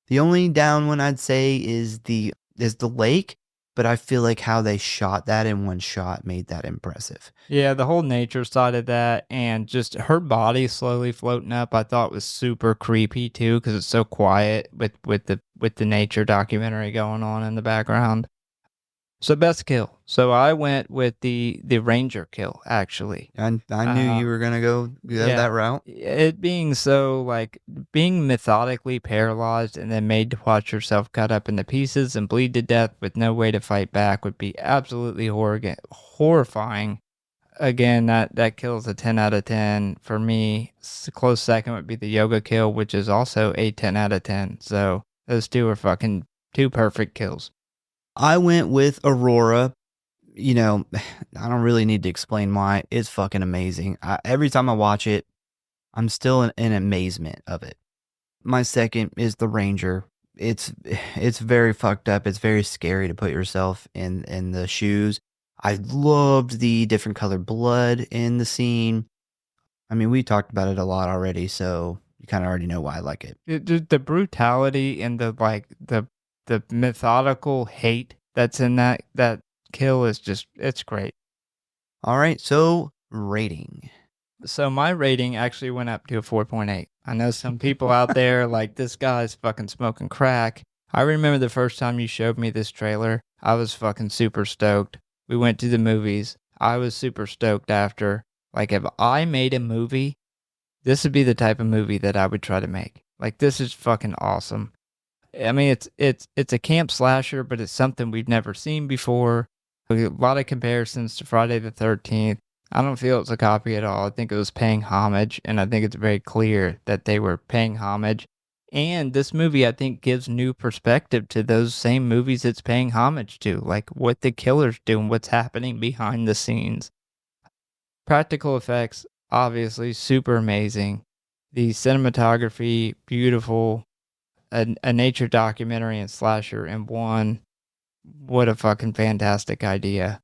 The only down one I'd say is the lake, but I feel like how they shot that in one shot made that impressive. Yeah, the whole nature side of that and just her body slowly floating up, I thought was super creepy too because it's so quiet with the nature documentary going on in the background. So best kill. So I went with the ranger kill actually. I knew you were gonna go that route. It being so like being methodically paralyzed and then made to watch yourself cut up into pieces and bleed to death with no way to fight back would be absolutely horrifying. Again, that kills a 10 out of 10 for me. Close second would be the yoga kill, which is also a 10 out of 10. So those two are fucking two perfect kills. I went with Aurora. You know, I don't really need to explain why. It's fucking amazing. Every time I watch it, I'm still in amazement of it. My second is the Ranger. It's very fucked up. It's very scary to put yourself in the shoes. I loved the different colored blood in the scene. I mean, we talked about it a lot already, so you kind of already know why I like it. The brutality and the methodical hate that's in that kill is just, it's great. All right, so rating. So my rating actually went up to a 4.8. I know some people out there like, this guy's fucking smoking crack. I remember the first time you showed me this trailer, I was fucking super stoked. We went to the movies. I was super stoked after. Like, if I made a movie, this would be the type of movie that I would try to make. Like, this is fucking awesome. I mean, it's a camp slasher, but it's something we've never seen before. A lot of comparisons to Friday the 13th. I don't feel it's a copy at all. I think it was paying homage, and I think it's very clear that they were paying homage. And this movie, I think, gives new perspective to those same movies it's paying homage to, like what the killer's doing, what's happening behind the scenes. Practical effects, obviously, super amazing. The cinematography, beautiful. A nature documentary and slasher in one. What a fucking fantastic idea.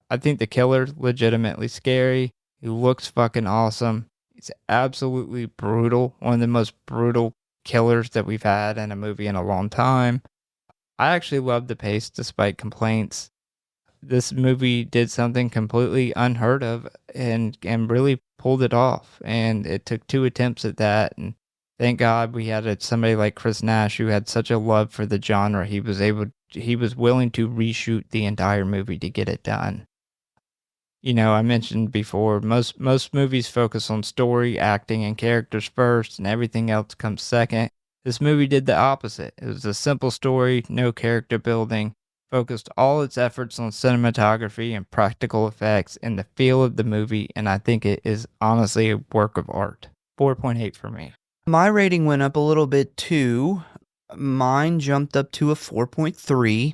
I think the killer's legitimately scary. He looks fucking awesome. He's absolutely brutal. One of the most brutal killers that we've had in a movie in a long time. I actually love the pace despite complaints. This movie did something completely unheard of and really pulled it off. And it took 2 attempts at that. And thank God we had somebody like Chris Nash who had such a love for the genre. He was willing to reshoot the entire movie to get it done. You know, I mentioned before, most movies focus on story, acting, and characters first, and everything else comes second. This movie did the opposite. It was a simple story, no character building, focused all its efforts on cinematography and practical effects and the feel of the movie, and I think it is honestly a work of art. 4.8 for me. My rating went up a little bit too. Mine jumped up to a 4.3.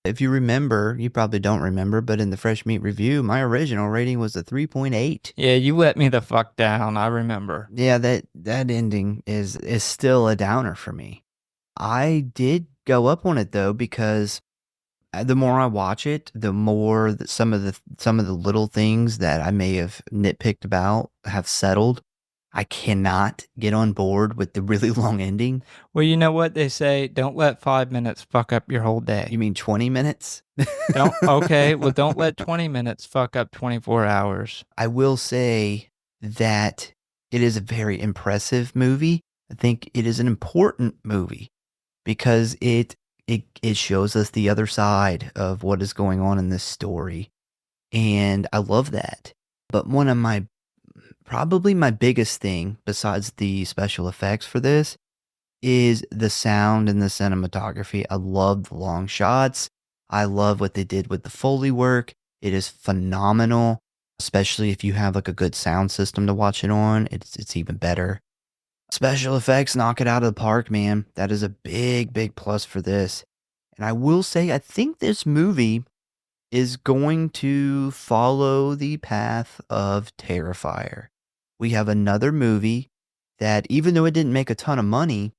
If you remember, you probably don't remember, but in the Fresh Meat review, my original rating was a 3.8. Yeah, you let me the fuck down, I remember. Yeah, that ending is still a downer for me. I did go up on it though because the more I watch it, the more that some of the little things that I may have nitpicked about have settled. I cannot get on board with the really long ending. Well, you know what they say, don't let 5 minutes fuck up your whole day. You mean 20 minutes? Don't let 20 minutes fuck up 24 hours. I will say that it is a very impressive movie. I think it is an important movie because it shows us the other side of what is going on in this story. And I love that. But one of probably my biggest thing besides the special effects for this is the sound and the cinematography. I love the long shots. I love what they did with the Foley work. It is phenomenal, especially if you have like a good sound system to watch it on. It's even better. Special effects knock it out of the park, man. That is a big, big plus for this. And I will say, I think this movie is going to follow the path of Terrifier. We have another movie that, even though it didn't make a ton of money,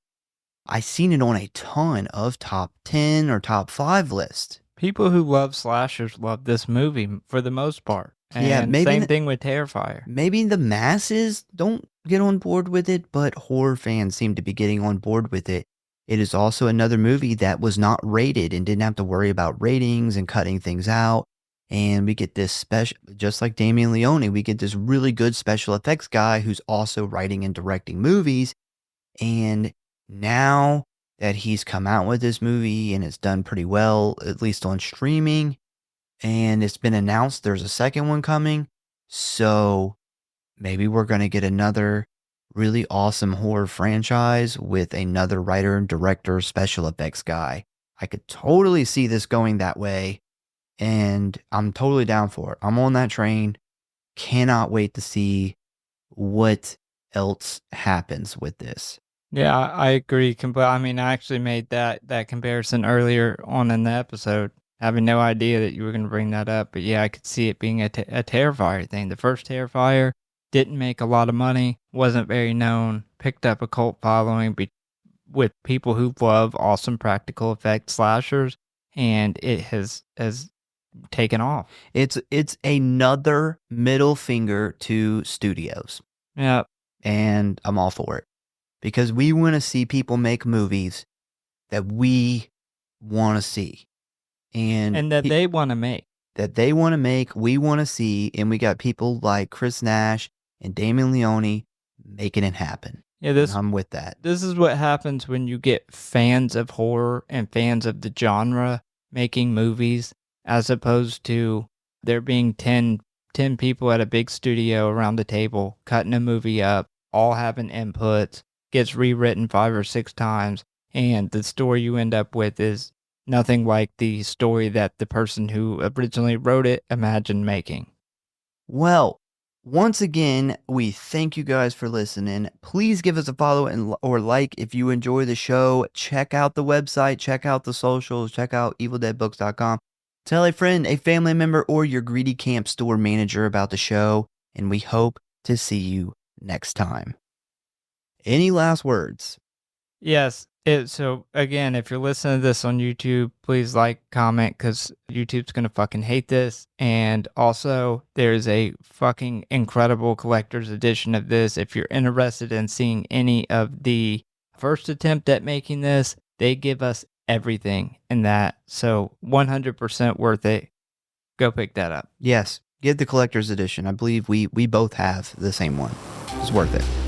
I seen it on a ton of top 10 or top 5 lists. People who love slashers love this movie for the most part. Yeah, And maybe same thing with Terrifier. Maybe the masses don't get on board with it, but horror fans seem to be getting on board with it. It is also another movie that was not rated and didn't have to worry about ratings and cutting things out. And we get this special, just like Damien Leone, we get this really good special effects guy who's also writing and directing movies. And now that he's come out with this movie and it's done pretty well, at least on streaming, and it's been announced there's a second one coming. So maybe we're going to get another really awesome horror franchise with another writer and director, special effects guy. I could totally see this going that way, and I'm totally down for it. I'm on that train. Cannot wait to see what else happens with this. Yeah, I agree completely. I mean, I actually made that comparison earlier on in the episode, having no idea that you were going to bring that up. But yeah, I could see it being a Terrifier thing. The first Terrifier didn't make a lot of money, wasn't very known, picked up a cult following with people who love awesome practical effect slashers, and it has taken off. It's another middle finger to studios. Yeah. And I'm all for it. Because we want to see people make movies that we want to see. And that they want to make. That they want to make, we want to see, and we got people like Chris Nash and Damien Leone making it happen. Yeah, I'm with that. This is what happens when you get fans of horror and fans of the genre making movies, as opposed to there being 10 people at a big studio around the table, cutting a movie up, all having inputs, gets rewritten 5 or 6 times, and the story you end up with is nothing like the story that the person who originally wrote it imagined making. Well, once again, we thank you guys for listening. Please give us a follow or like if you enjoy the show. Check out the website, check out the socials, check out evildeadbooks.com. Tell a friend, a family member, or your greedy camp store manager about the show, and we hope to see you next time. Any last words? Yes. So again, if you're listening to this on YouTube, please like, comment, because YouTube's going to fucking hate this. And also, there's a fucking incredible collector's edition of this. If you're interested in seeing any of the first attempt at making this, they give us everything in that. So 100% worth it. Go pick that up. Yes, get the collector's edition. I believe we both have the same one. It's worth it.